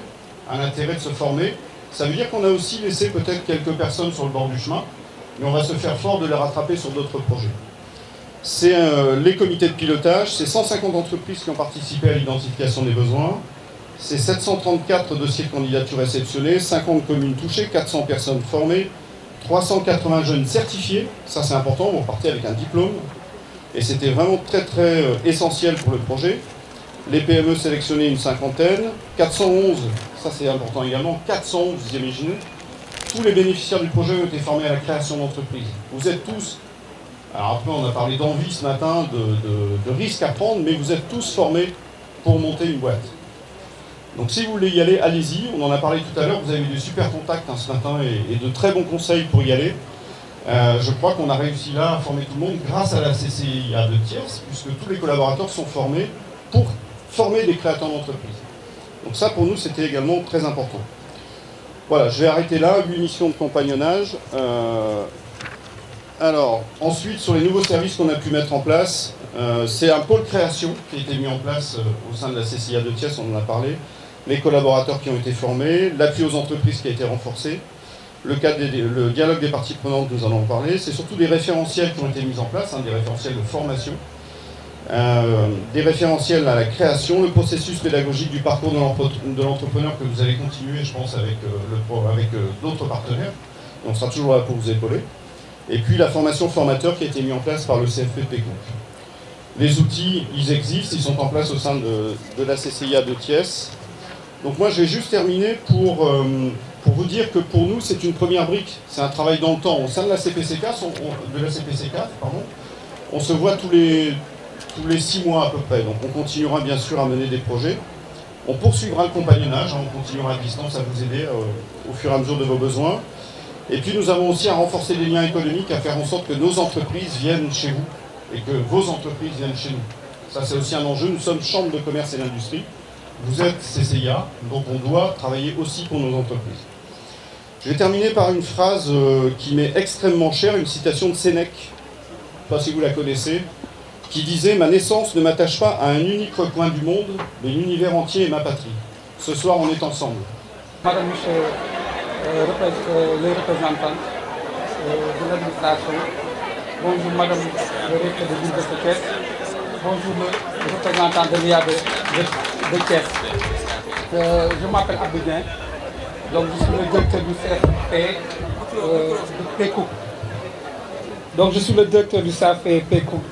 à l'intérêt de se former. Ça veut dire qu'on a aussi laissé peut-être quelques personnes sur le bord du chemin, mais on va se faire fort de les rattraper sur d'autres projets. C'est les comités de pilotage, c'est 150 entreprises qui ont participé à l'identification des besoins, c'est 734 dossiers de candidature réceptionnés, 50 communes touchées, 400 personnes formées, 380 jeunes certifiés, ça c'est important, on repartait avec un diplôme, et c'était vraiment très essentiel pour le projet. Les PME sélectionnées, une cinquantaine, 411, ça c'est important également, 411, vous imaginez, tous les bénéficiaires du projet ont été formés à la création d'entreprises. Vous êtes tous, alors après on a parlé d'envie ce matin, de risques à prendre, mais vous êtes tous formés pour monter une boîte. Donc si vous voulez y aller, allez-y, on en a parlé tout à l'heure, vous avez eu des super contacts ce matin et de très bons conseils pour y aller. Je crois qu'on a réussi là à former tout le monde grâce à la CCIA de Thiers, puisque tous les collaborateurs sont formés pour former des créateurs d'entreprise. Donc ça, pour nous, c'était également très important. Voilà, je vais arrêter là, 8 missions de compagnonnage. Alors, ensuite, sur les nouveaux services qu'on a pu mettre en place, c'est un pôle création qui a été mis en place au sein de la CCIA de Thiès, on en a parlé, les collaborateurs qui ont été formés, l'appui aux entreprises qui a été renforcé, le dialogue des parties prenantes, nous en avons parlé. C'est surtout des référentiels qui ont été mis en place, des référentiels de formation, des référentiels à la création, le processus pédagogique du parcours de l'entrepreneur que vous allez continuer, je pense, avec d'autres partenaires. Et on sera toujours là pour vous épauler. Et puis la formation formateur qui a été mise en place par le CFP PECOUP. Les outils, ils existent, ils sont en place au sein de la CCIA de Thiès. Donc moi, je vais juste terminer pour vous dire que pour nous, c'est une première brique. C'est un travail dans le temps. Au sein de la CPCK, on se voit tous les 6 mois à peu près. Donc on continuera bien sûr à mener des projets. On poursuivra le compagnonnage, on continuera à distance à vous aider au fur et à mesure de vos besoins. Et puis nous avons aussi à renforcer les liens économiques, à faire en sorte que nos entreprises viennent chez vous et que vos entreprises viennent chez nous. Ça c'est aussi un enjeu. Nous sommes Chambre de commerce et d'industrie. Vous êtes CCIA, donc on doit travailler aussi pour nos entreprises. Je vais terminer par une phrase qui m'est extrêmement chère, une citation de Sénèque, je ne sais pas si vous la connaissez, qui disait « Ma naissance ne m'attache pas à un unique coin du monde, mais l'univers entier est ma patrie. Ce soir, on est ensemble. » Madame, Monsieur les représentants de l'administration, bonjour Madame le recteur de l'Université de Thiès, bonjour le représentant de l'IA de Thiès. Je m'appelle Abidjan, donc je suis le directeur du CFP de PECOUP. Donc je suis le directeur du CFP PECOUP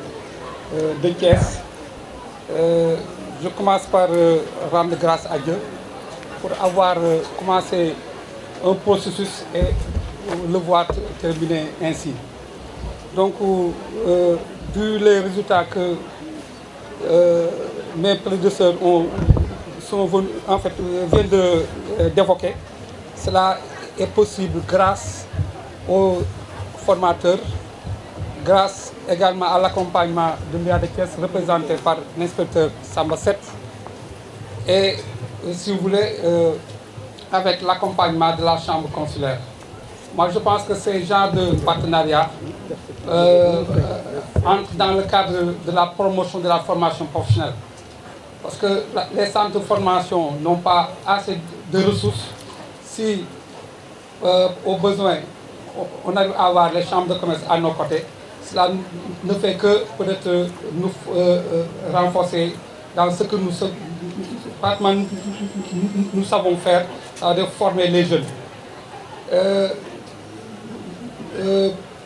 de Thiès. Je commence par rendre grâce à Dieu pour avoir commencé un processus et le voir terminer ainsi. Donc, vu les résultats que mes prédécesseurs viennent d'évoquer, cela est possible grâce aux formateurs, grâce également à l'accompagnement de l'IA de Thiès représenté par l'inspecteur Samba 7 et, si vous voulez, avec l'accompagnement de la chambre consulaire. Moi, je pense que ces genres de partenariat entrent dans le cadre de la promotion de la formation professionnelle. Parce que les centres de formation n'ont pas assez de ressources. Si, au besoin, on arrive à avoir les chambres de commerce à nos côtés, cela ne fait que peut-être nous renforcer dans ce que nous savons faire, c'est-à-dire former les jeunes.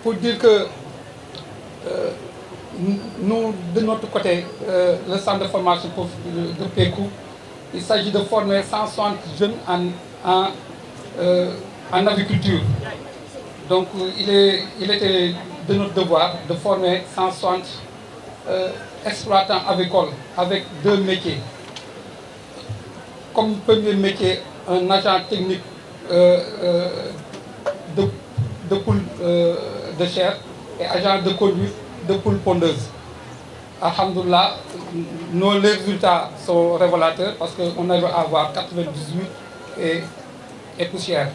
Pour dire que nous, de notre côté, le centre de formation de PECOUP, il s'agit de former 160 jeunes en agriculture. Donc il était de notre devoir de former 160 exploitants agricoles avec 2 métiers. Comme premier métier, un agent technique de poule de chair et agent de conduite de poule pondeuse. Alhamdoulilah, nos résultats sont révélateurs parce qu'on arrive à avoir 98 et poussière.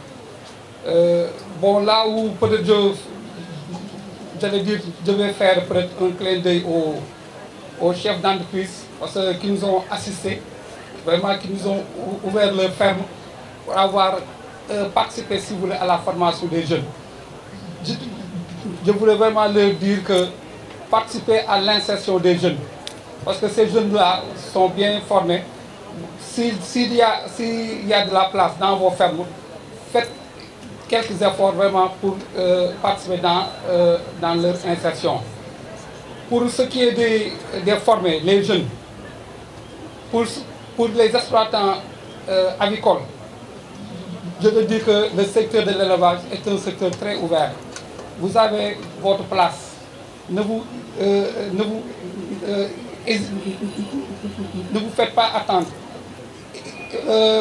Bon, là où peut-être je vais faire peut-être un clin d'œil aux chefs d'entreprise parce qu'ils nous ont assistés, vraiment qui nous ont ouvert leur ferme pour avoir participé, si vous voulez, à la formation des jeunes. Je voulais vraiment leur dire que participer à l'insertion des jeunes, parce que ces jeunes-là sont bien formés. S'il y a de la place dans vos fermes, faites quelques efforts vraiment pour participer dans leur insertion. Pour ce qui est des formés, les jeunes, pour les exploitants avicoles, je veux dire que le secteur de l'élevage est un secteur très ouvert. Vous avez votre place. Ne vous faites pas attendre.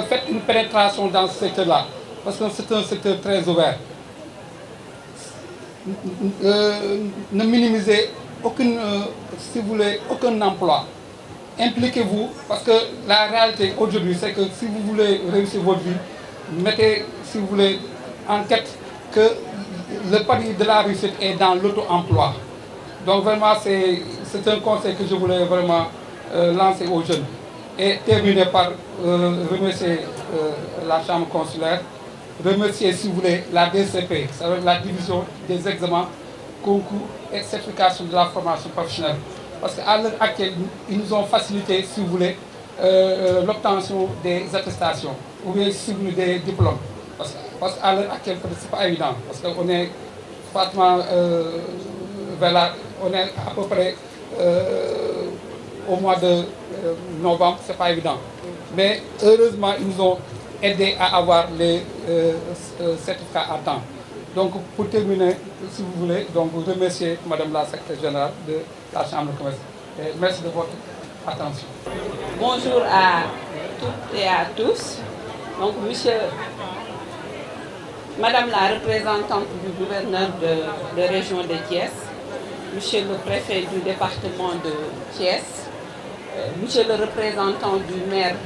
Faites une pénétration dans ce secteur-là, parce que c'est un secteur très ouvert. Ne minimisez si vous voulez, aucun emploi. Impliquez-vous, parce que la réalité aujourd'hui, c'est que si vous voulez réussir votre vie, mettez, si vous voulez, en tête que le pari de la réussite est dans l'auto-emploi. Donc vraiment, c'est un conseil que je voulais vraiment lancer aux jeunes. Et terminer par remercier la chambre consulaire, remercier, si vous voulez, la DCP, c'est-à-dire la division des examens, concours et certification de la formation professionnelle. Parce qu'à l'heure actuelle, ils nous ont facilité, si vous voulez, l'obtention des attestations, ou bien si vous voulez, des diplômes. Parce qu'à l'heure actuelle, ce n'est pas évident, parce qu'on est pratiquement on est à peu près au mois de novembre, ce n'est pas évident. Mais heureusement, ils nous ont aidés à avoir les certificats à temps. Donc, pour terminer, si vous voulez, donc vous remercier Madame la Secrétaire Générale de la Chambre de commerce. Et merci de votre attention. Bonjour à toutes et à tous. Donc, Madame la représentante du gouverneur de région de Thiès, Monsieur le préfet du département de Thiès, Monsieur le représentant du maire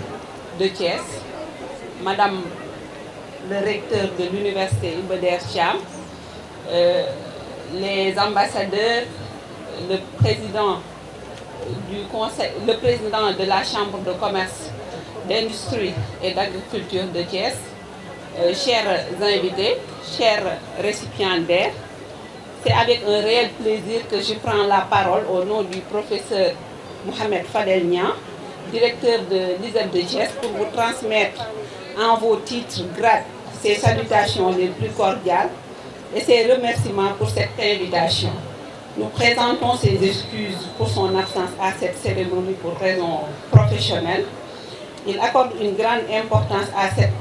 de Thiès, Madame le recteur de l'université Iba Der Thiam, les ambassadeurs, le président du conseil, le président de la Chambre de commerce, d'industrie et d'agriculture de Thiès, chers invités, chers récipiendaires, c'est avec un réel plaisir que je prends la parole au nom du professeur Mohamed Fadel Niang, directeur de l'ISEP de Thiès, pour vous transmettre en vos titres, grades, ses salutations les plus cordiales et ses remerciements pour cette invitation. Nous présentons ses excuses pour son absence à cette cérémonie pour raisons professionnelles. Il accorde une grande importance à cet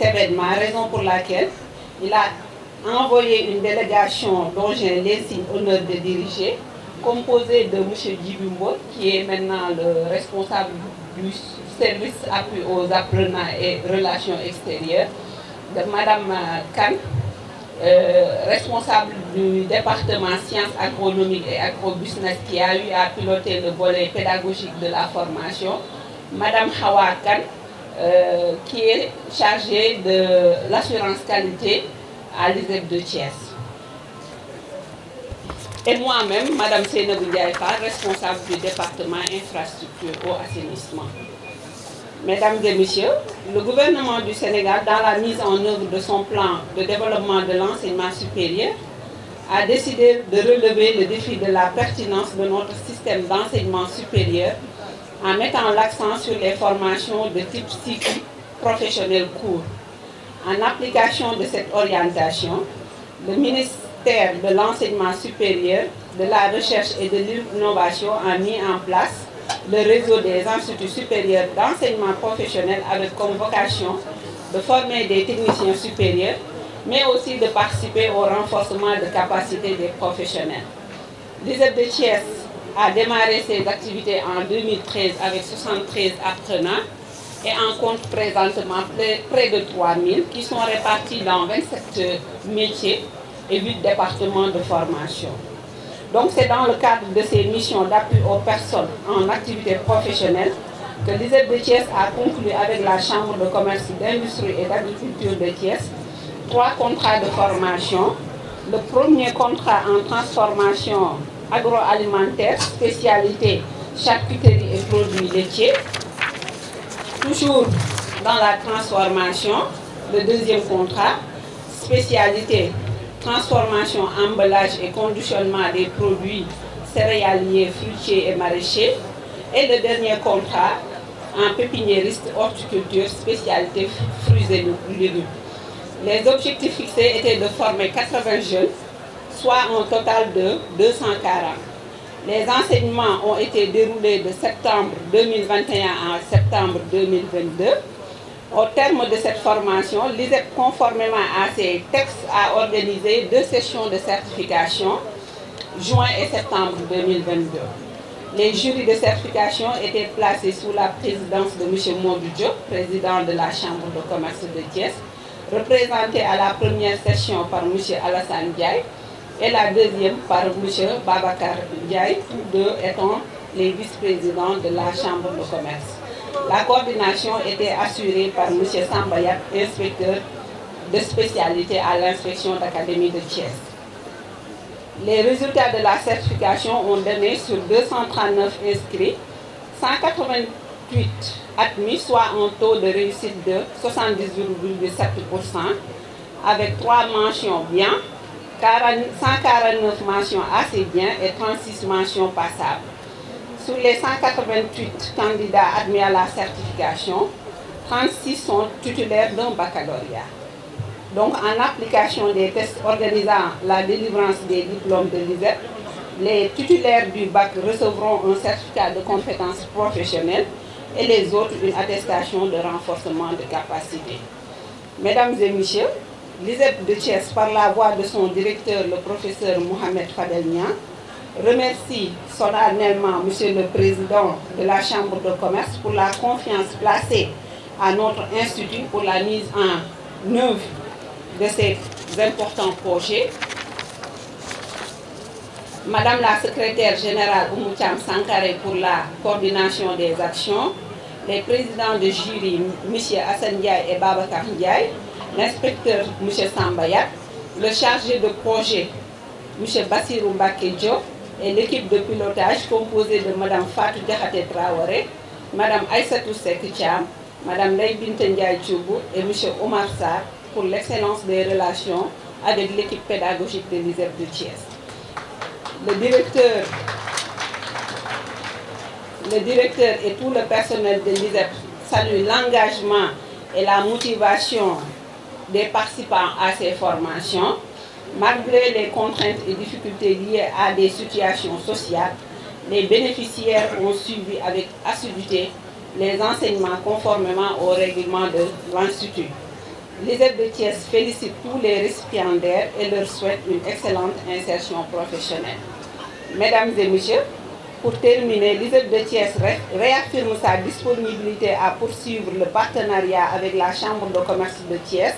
événement, raison pour laquelle il a envoyé une délégation dont j'ai l'insigne honneur de diriger, composée de M. Djibumbo, qui est maintenant le responsable du service appui aux apprenants et relations extérieures, de Mme Khan, responsable du département sciences agronomiques et agrobusiness, qui a eu à piloter le volet pédagogique de la formation, Mme Hawa Khan, qui est chargée de l'assurance qualité à l'ISEP de Thiès. Et moi-même, Mme Seynabou Ndiaye Fall, responsable du département infrastructure au assainissement. Mesdames et messieurs, le gouvernement du Sénégal, dans la mise en œuvre de son plan de développement de l'enseignement supérieur, a décidé de relever le défi de la pertinence de notre système d'enseignement supérieur en mettant l'accent sur les formations de type cycle professionnel court. En application de cette orientation, le ministère de l'Enseignement supérieur, de la Recherche et de l'Innovation a mis en place le réseau des instituts supérieurs d'enseignement professionnel avec comme vocation de former des techniciens supérieurs, mais aussi de participer au renforcement de capacités des professionnels. L'ISEP de Thiès a démarré ses activités en 2013 avec 73 apprenants et en compte présentement près de 3000 qui sont répartis dans 27 métiers et 8 départements de formation. Donc c'est dans le cadre de ces missions d'appui aux personnes en activité professionnelle que l'ISEP de Thiès a conclu avec la Chambre de commerce, d'industrie et d'agriculture de Thiès 3 contrats de formation. Le premier contrat en transformation agroalimentaire, spécialité charcuterie et produits laitiers. Toujours dans la transformation, le deuxième contrat, spécialité transformation, emballage et conditionnement des produits céréaliers, fruitiers et maraîchers. Et le dernier contrat en pépiniériste horticulture, spécialité fruits et légumes. Les objectifs fixés étaient de former 80 jeunes, soit un total de 240. Les enseignements ont été déroulés de septembre 2021 à septembre 2022. Au terme de cette formation, l'ISEP, conformément à ses textes, a organisé 2 sessions de certification, juin et septembre 2022. Les jurys de certification étaient placés sous la présidence de M. Modou Diop, président de la Chambre de commerce de Thiès, représenté à la première session par M. Alassane Ndiaye et la deuxième par M. Babacar Ndiaye, tous deux étant les vice-présidents de la Chambre de commerce. La coordination était assurée par M. Sambayat, inspecteur de spécialité à l'inspection d'académie de Thiès. Les résultats de la certification ont donné sur 239 inscrits, 188 admis, soit un taux de réussite de 70,7%, avec 3 mentions bien, 149 mentions assez bien et 36 mentions passables. Sur les 188 candidats admis à la certification, 36 sont titulaires d'un baccalauréat. Donc, en application des tests organisant la délivrance des diplômes de l'ISEP, les titulaires du bac recevront un certificat de compétences professionnelles et les autres une attestation de renforcement de capacité. Mesdames et messieurs, l'ISEP de Thiès, par la voix de son directeur, le professeur Mohamed Fadel Niang, remercie solennellement Monsieur le Président de la Chambre de commerce pour la confiance placée à notre institut pour la mise en œuvre de ces importants projets. Madame la secrétaire générale Oumou-Thiam Sankaré pour la coordination des actions, les présidents de jury M. Hassan Ndiaye et Babacar Ndiaye, l'inspecteur M. Sambayat, le chargé de projet M. Bassirou Mbacké Diop et l'équipe de pilotage composée de Mme Fatou Diakhaté Traoré, Mme Aïssatou Seck Thiam, Mme Ndeye Binta Ndiaye Thioubou et M. Omar Sarr pour l'excellence des relations avec l'équipe pédagogique de l'ISEP de Thiès. Le directeur et tout le personnel de l'ISEP saluent l'engagement et la motivation des participants à ces formations. Malgré les contraintes et difficultés liées à des situations sociales, les bénéficiaires ont suivi avec assiduité les enseignements conformément au règlement de l'Institut. L'ISEP de Thiès félicite tous les récipiendaires et leur souhaite une excellente insertion professionnelle. Mesdames et messieurs, pour terminer, l'ISEP de Thiès réaffirme sa disponibilité à poursuivre le partenariat avec la Chambre de commerce de Thiès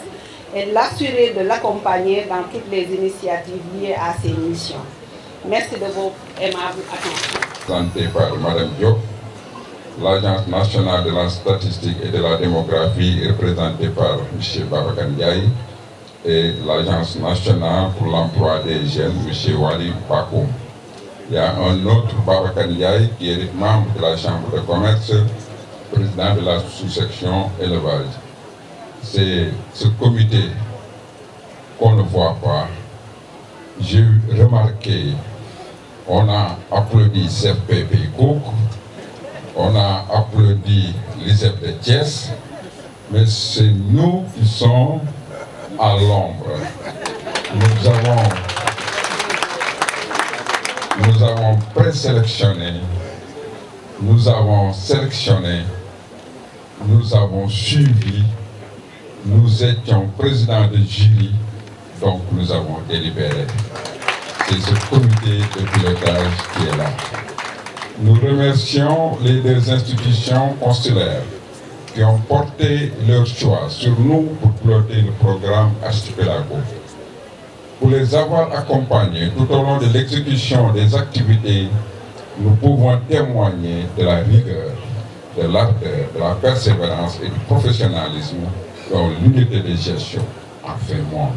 et l'assurer de l'accompagner dans toutes les initiatives liées à ses missions. Merci de votre aimable attention. Présenté par Mme Diop, l'Agence nationale de la statistique et de la démographie est représentée par M. Babacar Ndiaye et l'Agence nationale pour l'emploi des jeunes, M. Wali Bakoum. Il y a un autre Babacar Ndiaye qui est membre de la Chambre de commerce, président de la sous-section élevage. C'est ce comité qu'on ne voit pas. J'ai remarqué, on a applaudi CFPP Cook, on a applaudi l'ISEP de Thiès, mais c'est nous qui sommes à l'ombre. Nous avons présélectionné, nous avons sélectionné, nous avons suivi, nous étions présidents de jury, donc nous avons délibéré. C'est ce comité de pilotage qui est là. Nous remercions les deux institutions consulaires qui ont porté leur choix sur nous pour piloter le programme Archipelago. Pour les avoir accompagnés tout au long de l'exécution des activités, nous pouvons témoigner de la rigueur, de l'ardeur, de la persévérance et du professionnalisme dont l'unité de gestion a fait montre.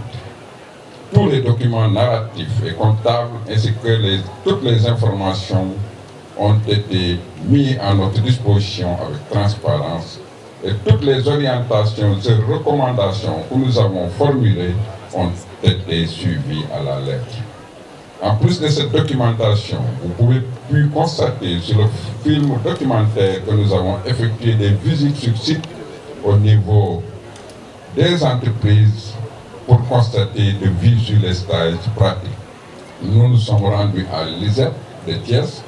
Tous les documents narratifs et comptables ainsi que toutes les informations ont été mis à notre disposition avec transparence et toutes les orientations et recommandations que nous avons formulées ont été suivies à la lettre. En plus de cette documentation, vous pouvez plus constater sur le film documentaire que nous avons effectué des visites sur site au niveau des entreprises pour constater de visu les stages pratiques. Nous nous sommes rendus à l'ISEP de Thiès,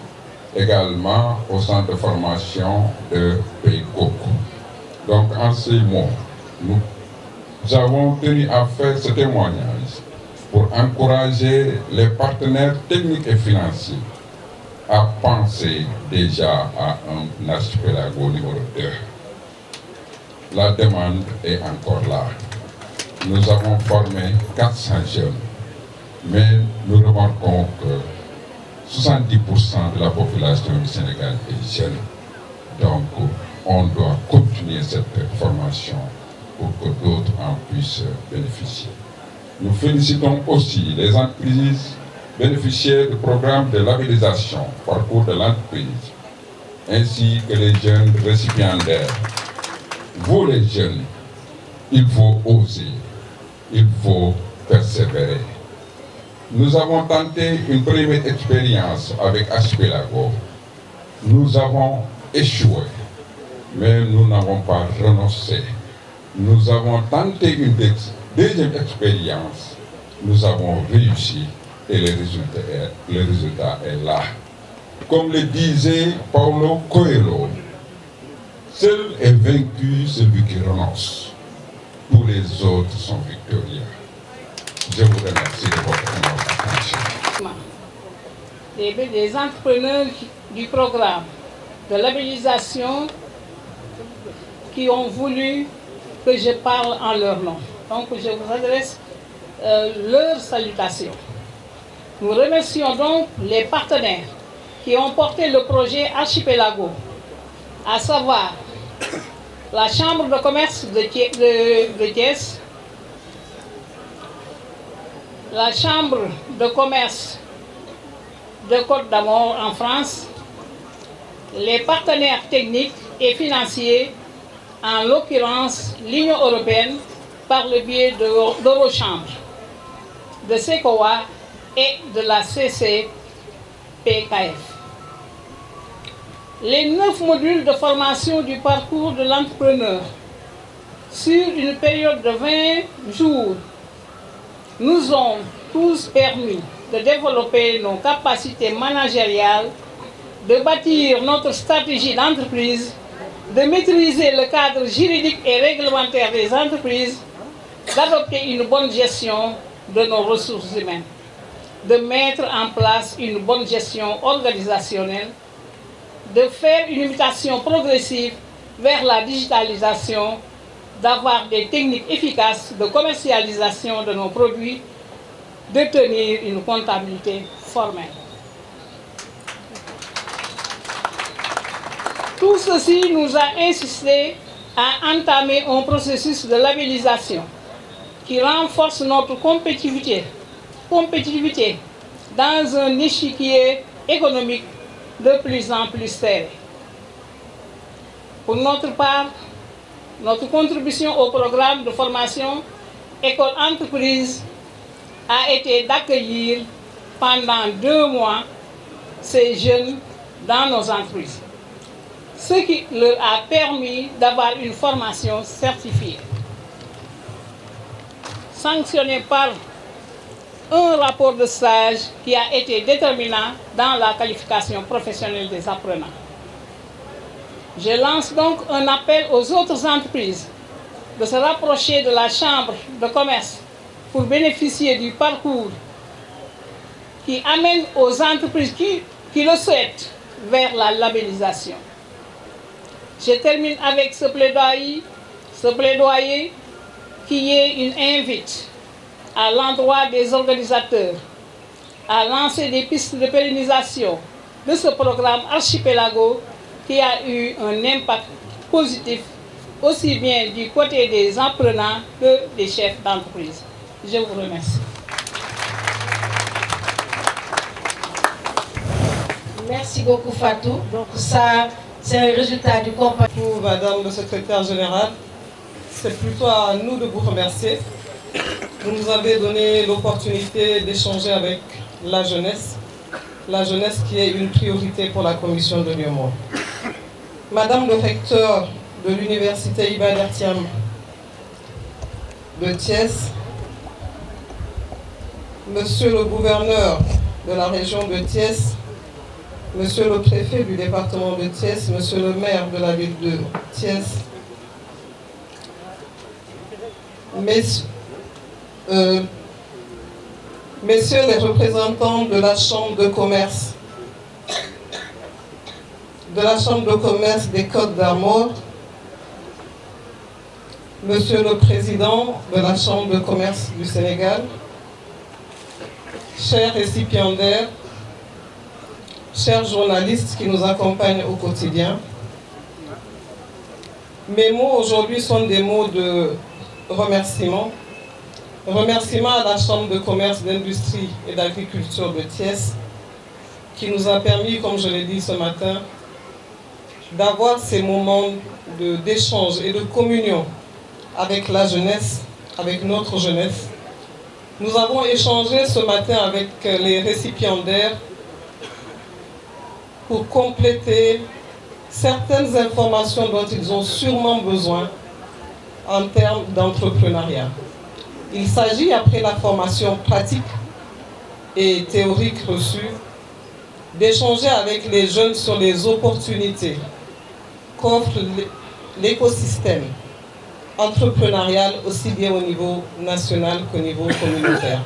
également au centre de formation de Paycook. Donc en ces mots, nous avons tenu à faire ce témoignage pour encourager les partenaires techniques et financiers à penser déjà à un archipelago numéro 2. La demande est encore là. Nous avons formé 400 jeunes, mais nous remarquons que 70% de la population du Sénégal est jeune. Donc, on doit continuer cette formation pour que d'autres en puissent bénéficier. Nous félicitons aussi les entreprises bénéficiaires du programme de labellisation Parcours de l'entreprise, ainsi que les jeunes récipiendaires. Vous les jeunes, il faut oser. il faut persévérer. Nous avons tenté une première expérience avec Archipelago. Nous avons échoué, mais nous n'avons pas renoncé. Nous avons tenté une deuxième expérience. Nous avons réussi et le résultat est là. Comme le disait Paulo Coelho, seul est vaincu celui qui renonce. Tous les autres sont victorieux. Je vous remercie de votre attention. Des entrepreneurs du programme de labellisation qui ont voulu que je parle en leur nom. Donc je vous adresse leurs salutations. Nous remercions donc les partenaires qui ont porté le projet Archipelago, à savoir la Chambre de commerce de Thiès, la Chambre de commerce de Côte d'Armor en France, les partenaires techniques et financiers, en l'occurrence l'Union européenne par le biais d'Eurochambre, de SECOA et de la CCPKF. Les 9 modules de formation du parcours de l'entrepreneur sur une période de 20 jours nous ont tous permis de développer nos capacités managériales, de bâtir notre stratégie d'entreprise, de maîtriser le cadre juridique et réglementaire des entreprises, d'adopter une bonne gestion de nos ressources humaines, de mettre en place une bonne gestion organisationnelle, de faire une mutation progressive vers la digitalisation, d'avoir des techniques efficaces de commercialisation de nos produits, de tenir une comptabilité formelle. Tout ceci nous a incité à entamer un processus de labellisation qui renforce notre compétitivité dans un échiquier économique de plus en plus serré. Pour notre part, notre contribution au programme de formation École-Entreprise a été d'accueillir pendant 2 mois ces jeunes dans nos entreprises, ce qui leur a permis d'avoir une formation certifiée, sanctionnée par un rapport de stage qui a été déterminant dans la qualification professionnelle des apprenants. Je lance donc un appel aux autres entreprises de se rapprocher de la Chambre de commerce pour bénéficier du parcours qui amène aux entreprises qui le souhaitent vers la labellisation. Je termine avec ce plaidoyer qui est une invite à l'endroit des organisateurs à lancer des pistes de pérennisation de ce programme Archipelago qui a eu un impact positif aussi bien du côté des apprenants que des chefs d'entreprise. Je vous remercie. Merci beaucoup Fatou. Donc ça, c'est un résultat du compagnon. Madame le secrétaire général, c'est plutôt à nous de vous remercier. Vous nous avez donné l'opportunité d'échanger avec la jeunesse qui est une priorité pour la commission de l'UEMOA. Madame le recteur de l'université Iba Der Thiam de Thiès, Monsieur le gouverneur de la région de Thiès, Monsieur le préfet du département de Thiès, Monsieur le maire de la ville de Thiès, Messieurs les représentants de la Chambre de commerce, des Côtes d'Armor, Monsieur le Président de la Chambre de commerce du Sénégal, chers récipiendaires, chers journalistes qui nous accompagnent au quotidien, mes mots aujourd'hui sont des mots de remerciement. Remerciement à la Chambre de commerce, d'industrie et d'agriculture de Thiès qui nous a permis, comme je l'ai dit ce matin, d'avoir ces moments d'échange et de communion avec la jeunesse avec notre jeunesse. Nous avons échangé ce matin avec les récipiendaires pour compléter certaines informations dont ils ont sûrement besoin en termes d'entrepreneuriat. Il s'agit, après la formation pratique et théorique reçue, d'échanger avec les jeunes sur les opportunités qu'offre l'écosystème entrepreneurial aussi bien au niveau national qu'au niveau communautaire.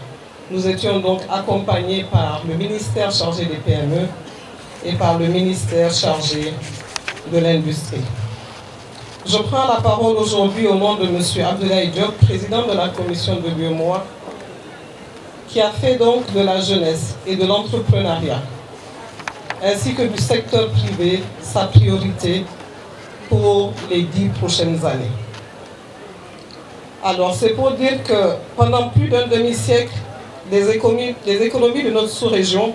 Nous étions donc accompagnés par le ministère chargé des PME et par le ministère chargé de l'industrie. Je prends la parole aujourd'hui au nom de M. Abdoulaye Diop, président de la commission de l'UEMOA, qui a fait donc de la jeunesse et de l'entrepreneuriat, ainsi que du secteur privé, sa priorité pour les 10 prochaines années. Alors, c'est pour dire que pendant plus d'un demi-siècle, les économies de notre sous-région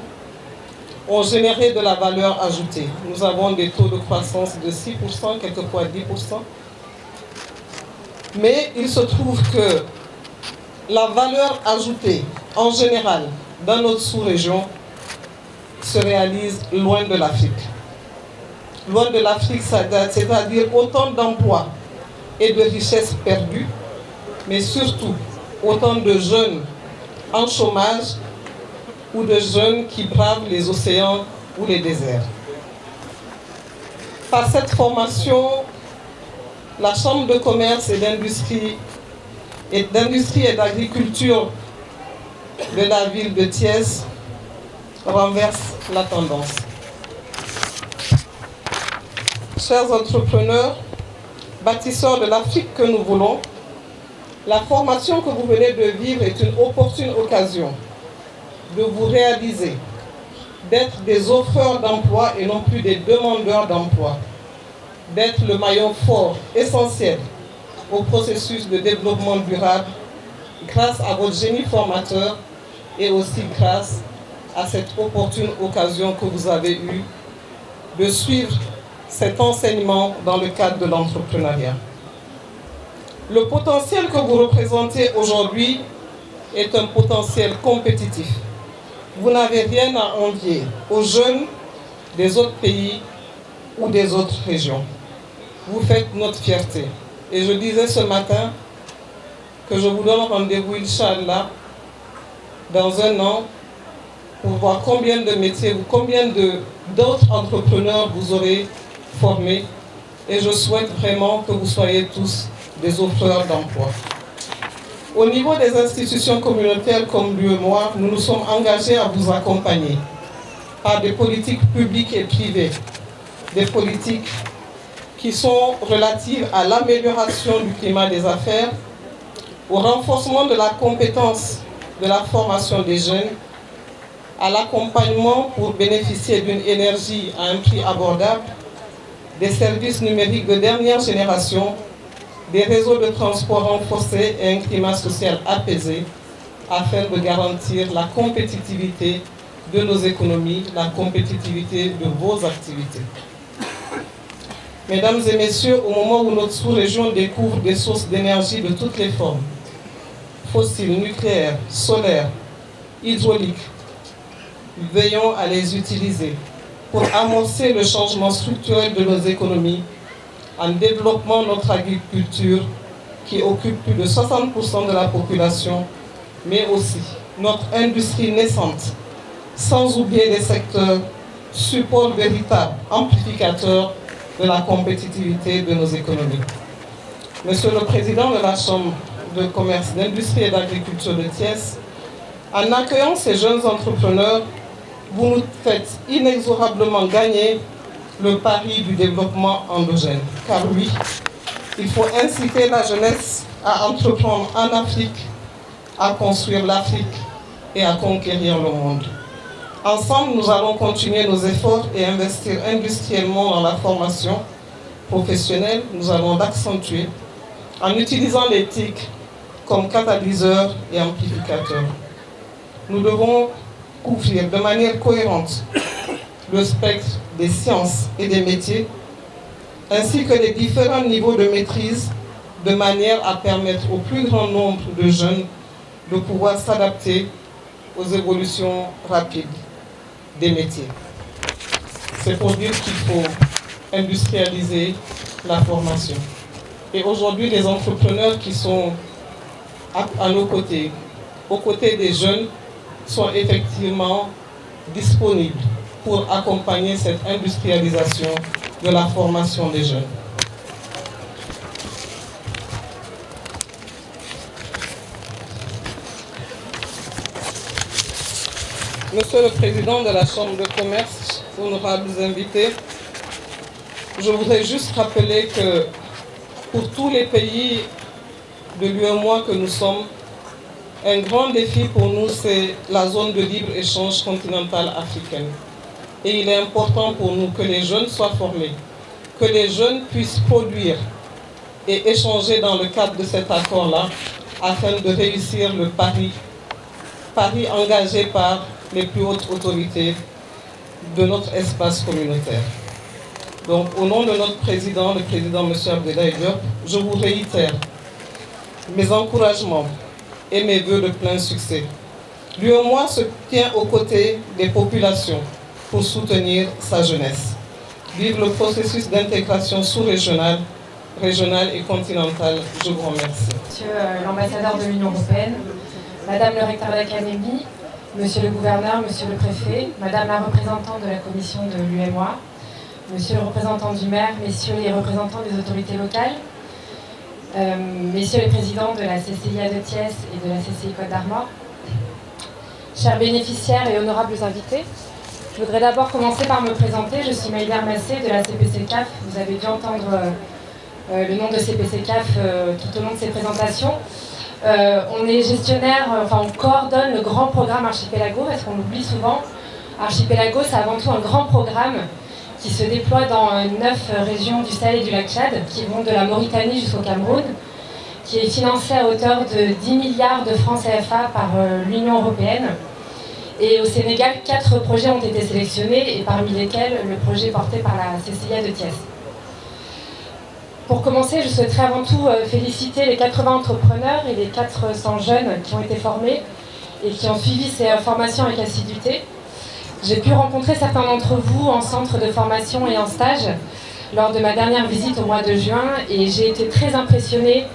ont généré de la valeur ajoutée. Nous avons des taux de croissance de 6%, quelquefois 10%. Mais il se trouve que la valeur ajoutée, en général, dans notre sous-région, se réalise loin de l'Afrique. Loin de l'Afrique, c'est-à-dire autant d'emplois et de richesses perdues, mais surtout autant de jeunes en chômage ou de jeunes qui bravent les océans ou les déserts. Par cette formation, la Chambre de commerce et d'industrie et d'agriculture de la ville de Thiès renverse la tendance. Chers entrepreneurs, bâtisseurs de l'Afrique que nous voulons, la formation que vous venez de vivre est une opportune occasion de vous réaliser, d'être des offreurs d'emploi et non plus des demandeurs d'emploi, d'être le maillon fort, essentiel au processus de développement durable grâce à votre génie formateur et aussi grâce à cette opportune occasion que vous avez eue de suivre cet enseignement dans le cadre de l'entrepreneuriat. Le potentiel que vous représentez aujourd'hui est un potentiel compétitif. Vous n'avez rien à envier aux jeunes des autres pays ou des autres régions. Vous faites notre fierté. Et je disais ce matin que je vous donne rendez-vous, Inch'Allah, dans un an, pour voir combien de métiers, combien d'autres entrepreneurs vous aurez formés. Et je souhaite vraiment que vous soyez tous des offreurs d'emploi. Au niveau des institutions communautaires comme l'UEMOA, nous nous sommes engagés à vous accompagner par des politiques publiques et privées, des politiques qui sont relatives à l'amélioration du climat des affaires, au renforcement de la compétence de la formation des jeunes, à l'accompagnement pour bénéficier d'une énergie à un prix abordable, des services numériques de dernière génération, des réseaux de transport renforcés et un climat social apaisé afin de garantir la compétitivité de nos économies, la compétitivité de vos activités. Mesdames et messieurs, au moment où notre sous-région découvre des sources d'énergie de toutes les formes, fossiles, nucléaires, solaires, hydrauliques, veillons à les utiliser pour amorcer le changement structurel de nos économies en développant notre agriculture qui occupe plus de 60% de la population, mais aussi notre industrie naissante, sans oublier les secteurs support véritable, amplificateur de la compétitivité de nos économies. Monsieur le Président de la Chambre de commerce, d'industrie et d'agriculture de Thiès, en accueillant ces jeunes entrepreneurs, vous nous faites inexorablement gagner le pari du développement endogène. Car oui, il faut inciter la jeunesse à entreprendre en Afrique, à construire l'Afrique et à conquérir le monde. Ensemble, nous allons continuer nos efforts et investir industriellement dans la formation professionnelle. Nous allons l'accentuer en utilisant les TIC comme catalyseur et amplificateur. Nous devons couvrir de manière cohérente le spectre des sciences et des métiers, ainsi que les différents niveaux de maîtrise de manière à permettre au plus grand nombre de jeunes de pouvoir s'adapter aux évolutions rapides des métiers. C'est pour dire qu'il faut industrialiser la formation. Et aujourd'hui, les entrepreneurs qui sont à nos côtés, aux côtés des jeunes, sont effectivement disponibles pour accompagner cette industrialisation de la formation des jeunes. Monsieur le Président de la Chambre de commerce, honorables invités, je voudrais juste rappeler que pour tous les pays de l'UEMOA que nous sommes, un grand défi pour nous, c'est la zone de libre-échange continentale africaine. Et il est important pour nous que les jeunes soient formés, que les jeunes puissent produire et échanger dans le cadre de cet accord-là, afin de réussir le pari engagé par les plus hautes autorités de notre espace communautaire. Donc, au nom de notre président, le président M. Abdoulaye Diop, je vous réitère mes encouragements et mes vœux de plein succès. L'UEMOA se tient aux côtés des populations pour soutenir sa jeunesse. Vive le processus d'intégration sous-régionale, régionale et continentale. Je vous remercie. Monsieur l'ambassadeur de l'Union européenne, Madame le recteur d'académie, Monsieur le gouverneur, Monsieur le préfet, Madame la représentante de la commission de l'UEMOA, Monsieur le représentant du maire, Messieurs les représentants des autorités locales, Messieurs les présidents de la CCIA de Thiès et de la CCI Côte d'Armor, chers bénéficiaires et honorables invités, je voudrais d'abord commencer par me présenter. Je suis Maïder Massé de la CPC-CAF. Vous avez dû entendre le nom de CPC-CAF tout au long de ces présentations. On est gestionnaire, on coordonne le grand programme Archipelago, parce qu'on l'oublie souvent. Archipelago, c'est avant tout un grand programme qui se déploie dans 9 régions du Sahel et du lac Tchad, qui vont de la Mauritanie jusqu'au Cameroun, qui est financé à hauteur de 10 milliards de francs CFA par l'Union européenne. Et au Sénégal, 4 projets ont été sélectionnés, et parmi lesquels le projet porté par la CCIA de Thiès. Pour commencer, je souhaiterais avant tout féliciter les 80 entrepreneurs et les 400 jeunes qui ont été formés et qui ont suivi ces formations avec assiduité. J'ai pu rencontrer certains d'entre vous en centre de formation et en stage lors de ma dernière visite au mois de juin, et j'ai été très impressionnée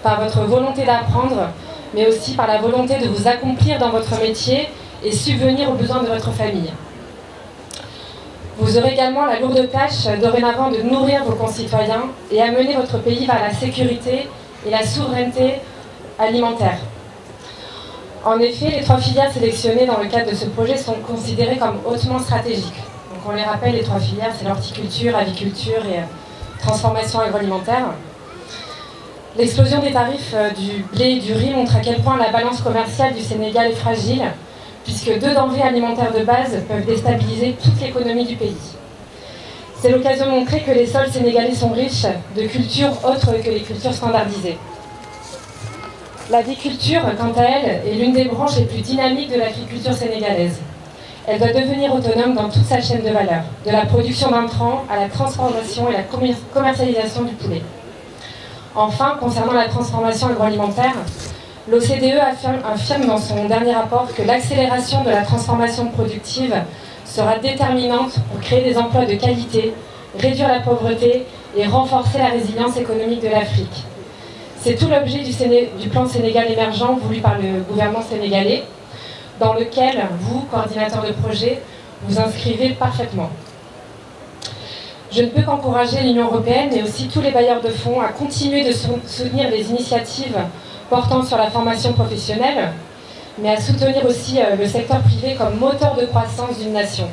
par votre volonté d'apprendre, mais aussi par la volonté de vous accomplir dans votre métier et subvenir aux besoins de votre famille. Vous aurez également la lourde tâche dorénavant de nourrir vos concitoyens et amener votre pays vers la sécurité et la souveraineté alimentaire. En effet, les 3 filières sélectionnées dans le cadre de ce projet sont considérées comme hautement stratégiques. Donc on les rappelle, les 3 filières, c'est l'horticulture, aviculture et transformation agroalimentaire. L'explosion des tarifs du blé et du riz montre à quel point la balance commerciale du Sénégal est fragile, puisque 2 denrées alimentaires de base peuvent déstabiliser toute l'économie du pays. C'est l'occasion de montrer que les sols sénégalais sont riches de cultures autres que les cultures standardisées. L'aviculture, quant à elle, est l'une des branches les plus dynamiques de l'agriculture sénégalaise. Elle doit devenir autonome dans toute sa chaîne de valeur, de la production d'intrants à la transformation et la commercialisation du poulet. Enfin, concernant la transformation agroalimentaire, l'OCDE affirme dans son dernier rapport que l'accélération de la transformation productive sera déterminante pour créer des emplois de qualité, réduire la pauvreté et renforcer la résilience économique de l'Afrique. C'est tout l'objet du plan Sénégal émergent voulu par le gouvernement sénégalais, dans lequel vous, coordinateur de projet, vous inscrivez parfaitement. Je ne peux qu'encourager l'Union européenne, mais aussi tous les bailleurs de fonds, à continuer de soutenir les initiatives portant sur la formation professionnelle, mais à soutenir aussi le secteur privé comme moteur de croissance d'une nation.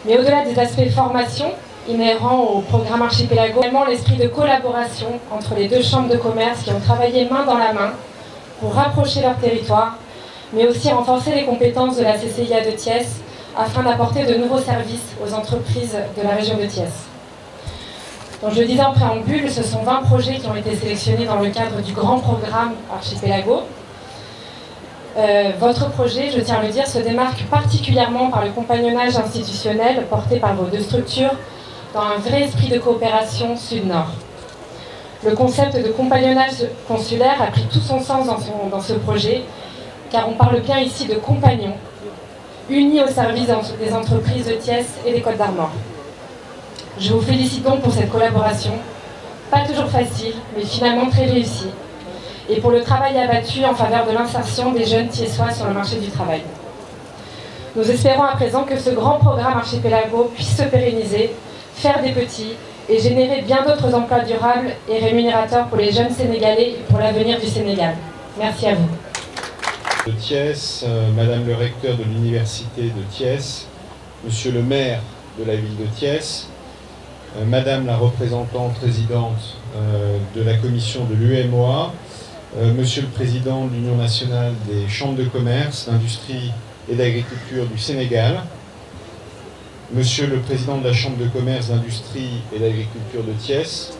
Mais au-delà des aspects formation inhérents au programme Archipelago, également l'esprit de collaboration entre les 2 chambres de commerce qui ont travaillé main dans la main pour rapprocher leur territoire, mais aussi renforcer les compétences de la CCIA de Thiès afin d'apporter de nouveaux services aux entreprises de la région de Thiès. Donc je le disais en préambule, ce sont 20 projets qui ont été sélectionnés dans le cadre du grand programme Archipelago. Votre projet, je tiens à le dire, se démarque particulièrement par le compagnonnage institutionnel porté par vos 2 structures dans un vrai esprit de coopération sud-nord. Le concept de compagnonnage consulaire a pris tout son sens dans ce projet, car on parle bien ici de compagnons, unis au service des entreprises de Thiès et des Côtes d'Armor. Je vous félicite donc pour cette collaboration, pas toujours facile, mais finalement très réussie, et pour le travail abattu en faveur de l'insertion des jeunes thiessois sur le marché du travail. Nous espérons à présent que ce grand programme Archipelago puisse se pérenniser, faire des petits et générer bien d'autres emplois durables et rémunérateurs pour les jeunes Sénégalais et pour l'avenir du Sénégal. Merci à vous. De Thiès, Madame le recteur de l'université de Thiès, Monsieur le maire de la ville de Thiès, Madame la représentante présidente de la commission de l'UMOA, Monsieur le président de l'Union nationale des chambres de commerce, d'industrie et d'agriculture du Sénégal, Monsieur le président de la chambre de commerce, d'industrie et d'agriculture de Thiès,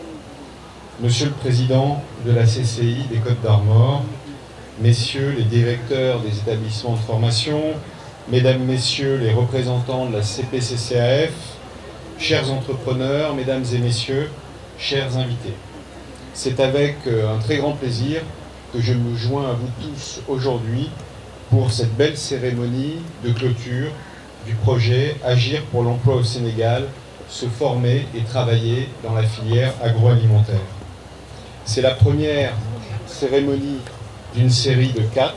Monsieur le président de la CCI des Côtes d'Armor, Messieurs les directeurs des établissements de formation, Mesdames, Messieurs les représentants de la CPCCAF, chers entrepreneurs, Mesdames et Messieurs, chers invités. C'est avec un très grand plaisir que je me joins à vous tous aujourd'hui pour cette belle cérémonie de clôture du projet Agir pour l'emploi au Sénégal, se former et travailler dans la filière agroalimentaire. C'est la première cérémonie d'une série de 4,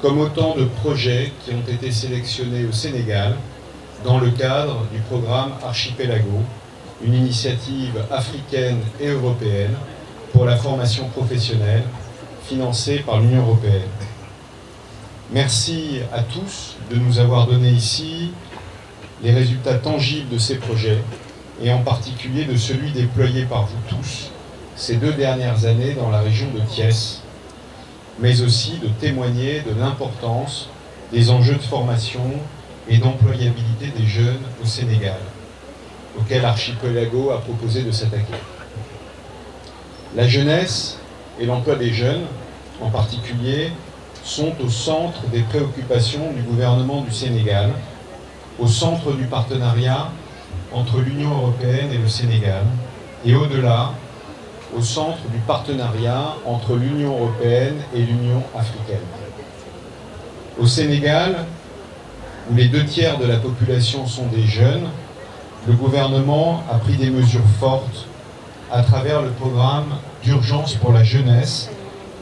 comme autant de projets qui ont été sélectionnés au Sénégal dans le cadre du programme Archipelago, une initiative africaine et européenne pour la formation professionnelle financée par l'Union européenne. Merci à tous de nous avoir donné ici les résultats tangibles de ces projets et en particulier de celui déployé par vous tous ces 2 dernières années dans la région de Thiès, mais aussi de témoigner de l'importance des enjeux de formation et d'employabilité des jeunes au Sénégal, auquel Archipelago a proposé de s'attaquer. La jeunesse et l'emploi des jeunes, en particulier, sont au centre des préoccupations du gouvernement du Sénégal, au centre du partenariat entre l'Union européenne et le Sénégal, et au-delà, au centre du partenariat entre l'Union européenne et l'Union africaine. Au Sénégal, où les 2/3 de la population sont des jeunes, le gouvernement a pris des mesures fortes à travers le programme d'urgence pour la jeunesse,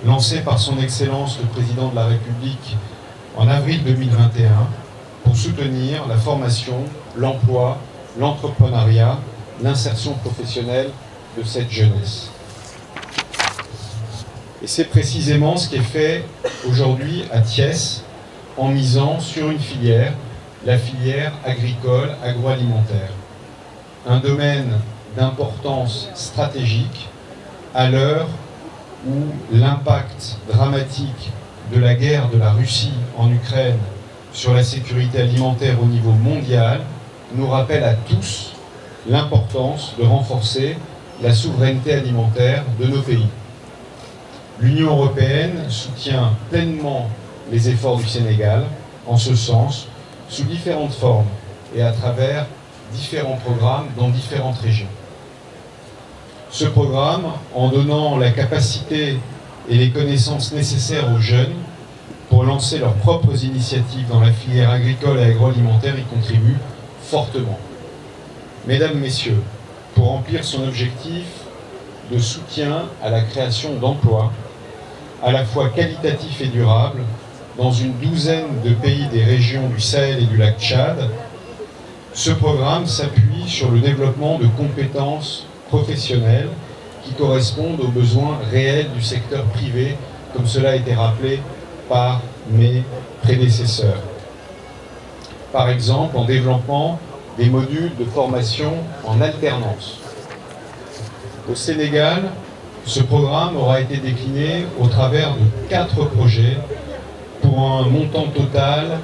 lancé par son Excellence le Président de la République en avril 2021, pour soutenir la formation, l'emploi, l'entrepreneuriat, l'insertion professionnelle de cette jeunesse. Et c'est précisément ce qui est fait aujourd'hui à Thiès, en misant sur une filière, la filière agricole agroalimentaire. Un domaine d'importance stratégique à l'heure où l'impact dramatique de la guerre de la Russie en Ukraine sur la sécurité alimentaire au niveau mondial nous rappelle à tous l'importance de renforcer la souveraineté alimentaire de nos pays. L'Union européenne soutient pleinement les efforts du Sénégal en ce sens, sous différentes formes et à travers différents programmes dans différentes régions. Ce programme, en donnant la capacité et les connaissances nécessaires aux jeunes pour lancer leurs propres initiatives dans la filière agricole et agroalimentaire, y contribue fortement. Mesdames, Messieurs, pour remplir son objectif de soutien à la création d'emplois, à la fois qualitatifs et durables, dans une 12aine de pays des régions du Sahel et du lac Tchad, ce programme s'appuie sur le développement de compétences professionnelles qui correspondent aux besoins réels du secteur privé, comme cela a été rappelé par mes prédécesseurs. Par exemple, en développant des modules de formation en alternance. Au Sénégal, ce programme aura été décliné au travers de 4 projets pour un montant total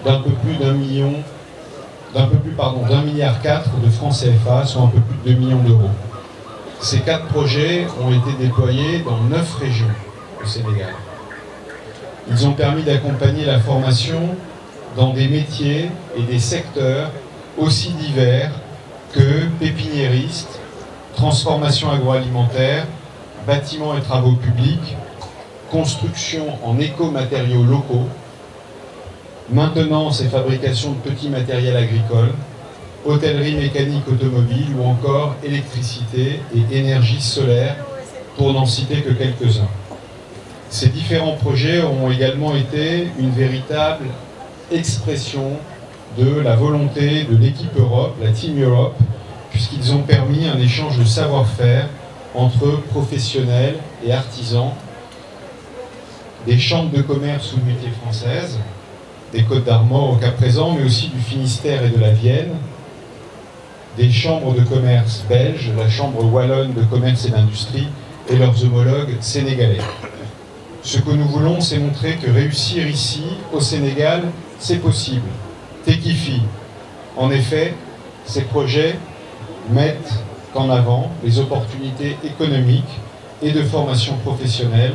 d'un peu plus d'1,4 milliard de francs CFA, soit un peu plus de 2 millions d'euros. Ces 4 projets ont été déployés dans 9 régions au Sénégal. Ils ont permis d'accompagner la formation dans des métiers et des secteurs aussi divers que pépiniéristes, transformation agroalimentaire, bâtiments et travaux publics, construction en éco-matériaux locaux, maintenance et fabrication de petits matériels agricoles, hôtellerie mécanique automobile ou encore électricité et énergie solaire, pour n'en citer que quelques-uns. Ces différents projets ont également été une véritable expression de la volonté de l'équipe Europe, la Team Europe, puisqu'ils ont permis un échange de savoir-faire entre professionnels et artisans, des chambres de commerce ou de métiers françaises, des Côtes d'Armor au cas présent, mais aussi du Finistère et de la Vienne, des chambres de commerce belges, la Chambre wallonne de commerce et d'industrie et leurs homologues sénégalais. Ce que nous voulons, c'est montrer que réussir ici, au Sénégal, c'est possible. Tekifi. En effet, ces projets mettent en avant les opportunités économiques et de formation professionnelle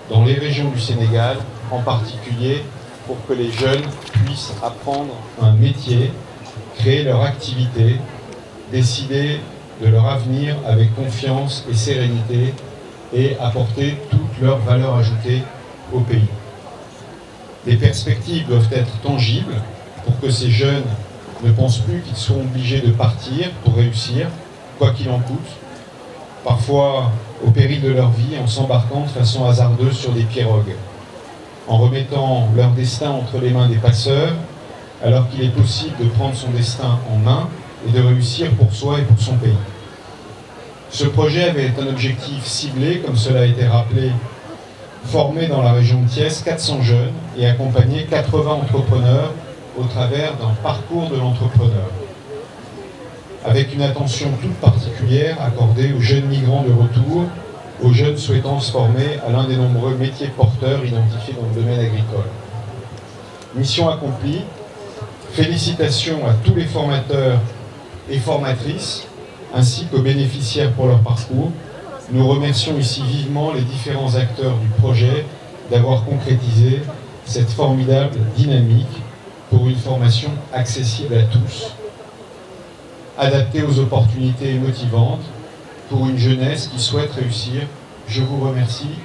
dans les régions du Sénégal, en particulier pour que les jeunes puissent apprendre un métier, créer leur activité, décider de leur avenir avec confiance et sérénité et apporter toute leur valeur ajoutée au pays. Les perspectives doivent être tangibles pour que ces jeunes ne pensent plus qu'ils sont obligés de partir pour réussir, quoi qu'il en coûte, parfois au péril de leur vie en s'embarquant de façon hasardeuse sur des pirogues, en remettant leur destin entre les mains des passeurs, alors qu'il est possible de prendre son destin en main et de réussir pour soi et pour son pays. Ce projet avait un objectif ciblé, comme cela a été rappelé, former dans la région de Thiès 400 jeunes et accompagner 80 entrepreneurs au travers d'un parcours de l'entrepreneur, avec une attention toute particulière accordée aux jeunes migrants de retour, aux jeunes souhaitant se former à l'un des nombreux métiers porteurs identifiés dans le domaine agricole. Mission accomplie. Félicitations à tous les formateurs et formatrices, ainsi qu'aux bénéficiaires pour leur parcours. Nous remercions ici vivement les différents acteurs du projet d'avoir concrétisé cette formidable dynamique pour une formation accessible à tous, adaptée aux opportunités motivantes pour une jeunesse qui souhaite réussir. Je vous remercie,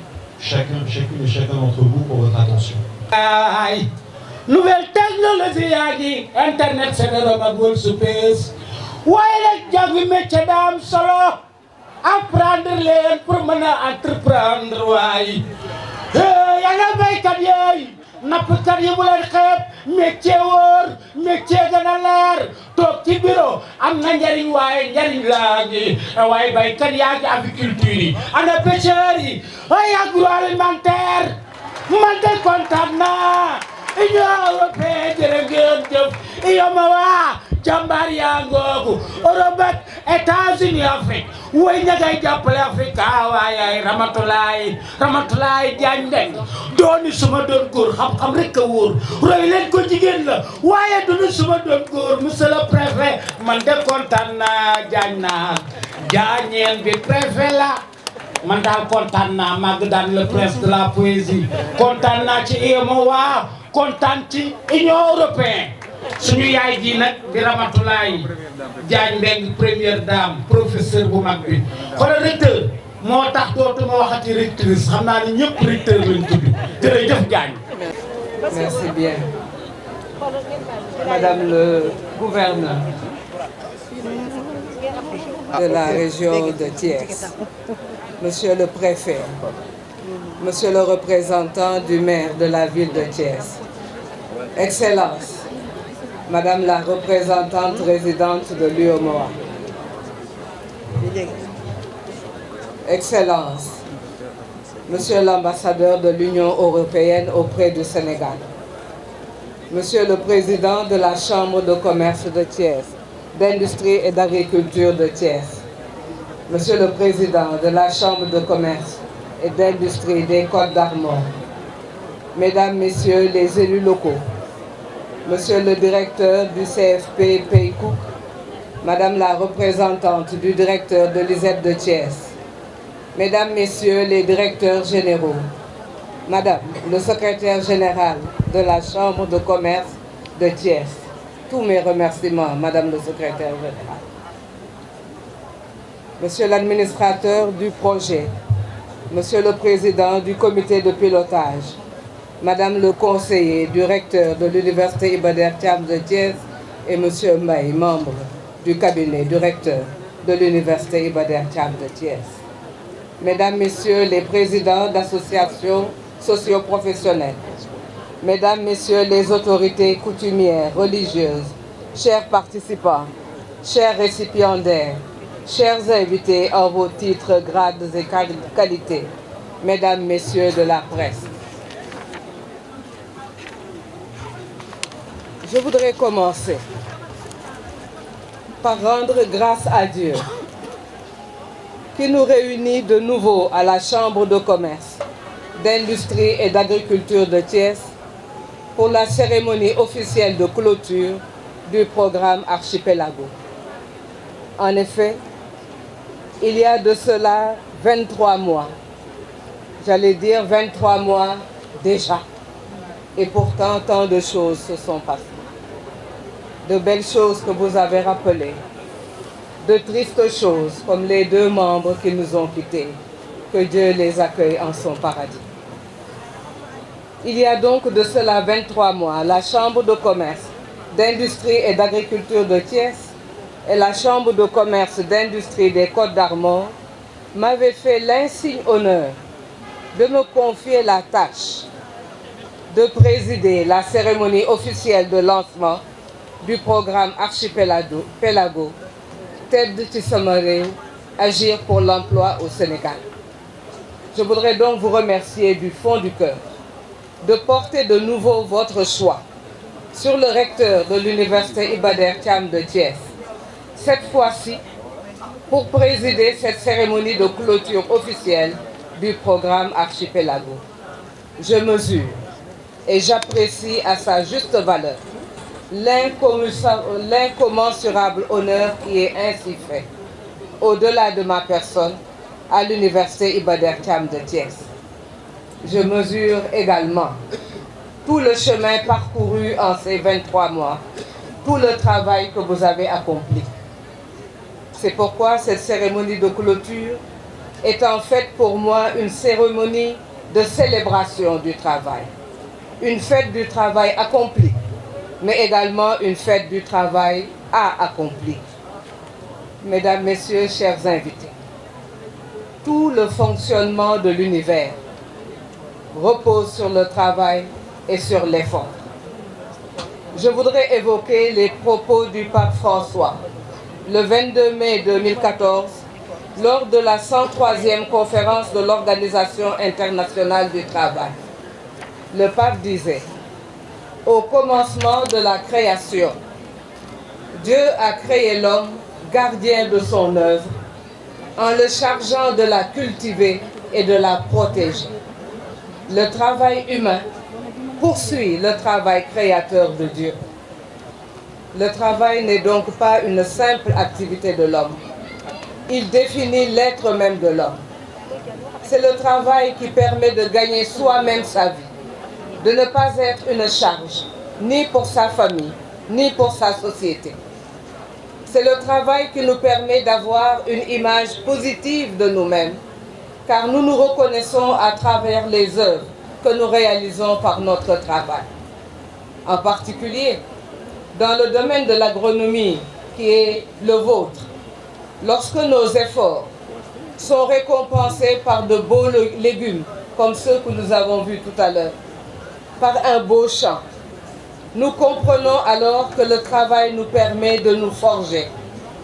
chacune et chacun d'entre vous, pour votre attention. Nouvelle technologie, Internet, c'est le Robagol Space. Ouais, les gens métier d'âme solo. Apprendre les pour entreprendre, ouais. Y'en a pas qu'à nappkat yi bu leen xeeb métier wóor métier gën a leer toog ci bureau am na njariñ waaye njariñ laa ngi waaye baykat yaa ngi aviculture yi ana pêcheurs yi ay agroalimentaire man de kontaan naa Union européenne jërë ngeen jëf IOMOA jàmbaar yaa ngoogu Europe ak États-Unis Afrique woy ña ngay jàppale Afrique waaye Ramatulaay Jaañ Ndeng dooni suma doon góor xam-xam rek a wóor roy leen ko jigéen la waaye dooni suma doon góor monsieur le préfet man de kontaan naa Jaañ naa jaañeen bi préfet la man daal kontaan naa màgg daan le prince de la poésie kontaan naa ci IOMOA kontaan ci Union européenne suñu yaay ji nag di Ramatulaay Jaañ Mbeng première dame professeur bu mag bi xoolal recteur moo tax dootuma waxati rectrice xam naa ni ñëpp recteur lañ tudd jërëjëf Jaañ. Merci bien. Madame le gouverneur de la région de Thiès, Monsieur le préfet, Monsieur le représentant du maire de la ville de Thiès, Excellences, Madame la représentante résidente de l'UOMOA, Excellences, Monsieur l'ambassadeur de l'Union européenne auprès du Sénégal, Monsieur le président de la Chambre de commerce de Thiès, d'industrie et d'agriculture de Thiès, Monsieur le président de la Chambre de commerce et d'industrie des Côtes d'Armor, Mesdames, Messieurs les élus locaux, Monsieur le directeur du CFP Paycook, Madame la représentante du directeur de l'ISEP de Thiès, Mesdames, Messieurs les directeurs généraux, Madame le secrétaire général de la Chambre de commerce de Thiès, tous mes remerciements, Madame le secrétaire général. Monsieur l'administrateur du projet, Monsieur le président du comité de pilotage, Madame le conseiller du recteur de l'Université Iba Der Thiam de Thiès et Monsieur Mbaye, membre du cabinet du recteur de l'Université Iba Der Thiam de Thiès. Mesdames, Messieurs les présidents d'associations socio-professionnelles, Mesdames, Messieurs les autorités coutumières, religieuses, chers participants, chers récipiendaires, chers invités en vos titres, grades et qualités, Mesdames, Messieurs de la presse. Je voudrais commencer par rendre grâce à Dieu qui nous réunit de nouveau à la Chambre de commerce, d'industrie et d'agriculture de Thiès pour la cérémonie officielle de clôture du programme Archipelago. En effet, il y a de cela 23 mois, j'allais dire 23 mois déjà, et pourtant tant de choses se sont passées. De belles choses que vous avez rappelées, de tristes choses comme les 2 membres qui nous ont quittés, que Dieu les accueille en son paradis. Il y a donc de cela 23 mois, la Chambre de commerce, d'industrie et d'agriculture de Thiès et la Chambre de commerce d'industrie des Côtes d'Armor m'avaient fait l'insigne honneur de me confier la tâche de présider la cérémonie officielle de lancement du programme Archipelago, Tedd ci sama réew, agir pour l'emploi au Sénégal. Je voudrais donc vous remercier du fond du cœur de porter de nouveau votre choix sur le recteur de l'Université Iba Der Thiam de Thiès, cette fois-ci pour présider cette cérémonie de clôture officielle du programme Archipelago. Je mesure et j'apprécie à sa juste valeur l'incommensurable honneur qui est ainsi fait, au-delà de ma personne, à l'Université Iba Der Thiam de Thiès. Je mesure également tout le chemin parcouru en ces 23 mois, tout le travail que vous avez accompli. C'est pourquoi cette cérémonie de clôture est en fait pour moi une cérémonie de célébration du travail, une fête du travail accompli, mais également une fête du travail à accomplir. Mesdames, Messieurs, chers invités, tout le fonctionnement de l'univers repose sur le travail et sur l'effort. Je voudrais évoquer les propos du pape François, le 22 mai 2014, lors de la 103e conférence de l'Organisation internationale du travail. Le pape disait: au commencement de la création, Dieu a créé l'homme gardien de son œuvre en le chargeant de la cultiver et de la protéger. Le travail humain poursuit le travail créateur de Dieu. Le travail n'est donc pas une simple activité de l'homme. Il définit l'être même de l'homme. C'est le travail qui permet de gagner soi-même sa vie, de ne pas être une charge, ni pour sa famille, ni pour sa société. C'est le travail qui nous permet d'avoir une image positive de nous-mêmes, car nous nous reconnaissons à travers les œuvres que nous réalisons par notre travail. En particulier, dans le domaine de l'agronomie qui est le vôtre, lorsque nos efforts sont récompensés par de beaux légumes, comme ceux que nous avons vus tout à l'heure, par un beau champ, nous comprenons alors que le travail nous permet de nous forger,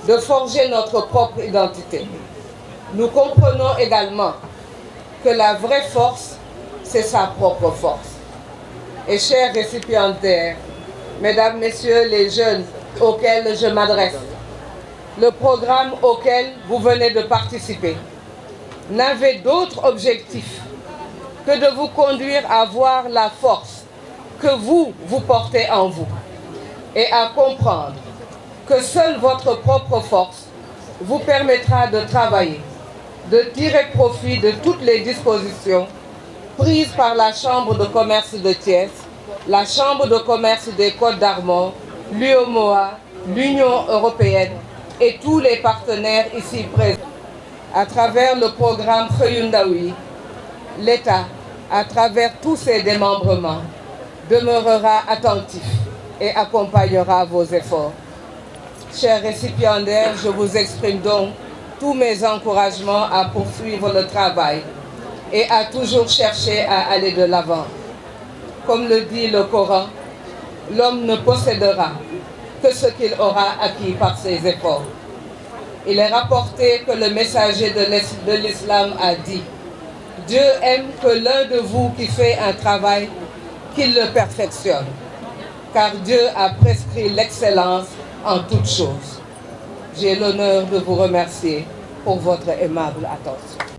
de forger notre propre identité. Nous comprenons également que la vraie force, c'est sa propre force. Et chers récipiendaires, Mesdames, Messieurs les jeunes auxquels je m'adresse, le programme auquel vous venez de participer n'avait d'autre objectif que de vous conduire à voir la force que vous portez en vous et à comprendre que seule votre propre force vous permettra de travailler, de tirer profit de toutes les dispositions prises par la Chambre de commerce de Thiès, la Chambre de commerce des Côtes d'Armor, l'UEMOA, l'Union européenne et tous les partenaires ici présents. À travers le programme Khoyundawi, l'État, à travers tous ses démembrements, demeurera attentif et accompagnera vos efforts. Chers récipiendaires, je vous exprime donc tous mes encouragements à poursuivre le travail et à toujours chercher à aller de l'avant. Comme le dit le Coran, l'homme ne possédera que ce qu'il aura acquis par ses efforts. Il est rapporté que le messager de l'islam a dit « Dieu aime que l'un de vous qui fait un travail, qu'il le perfectionne, car Dieu a prescrit l'excellence en toutes choses. » J'ai l'honneur de vous remercier pour votre aimable attention.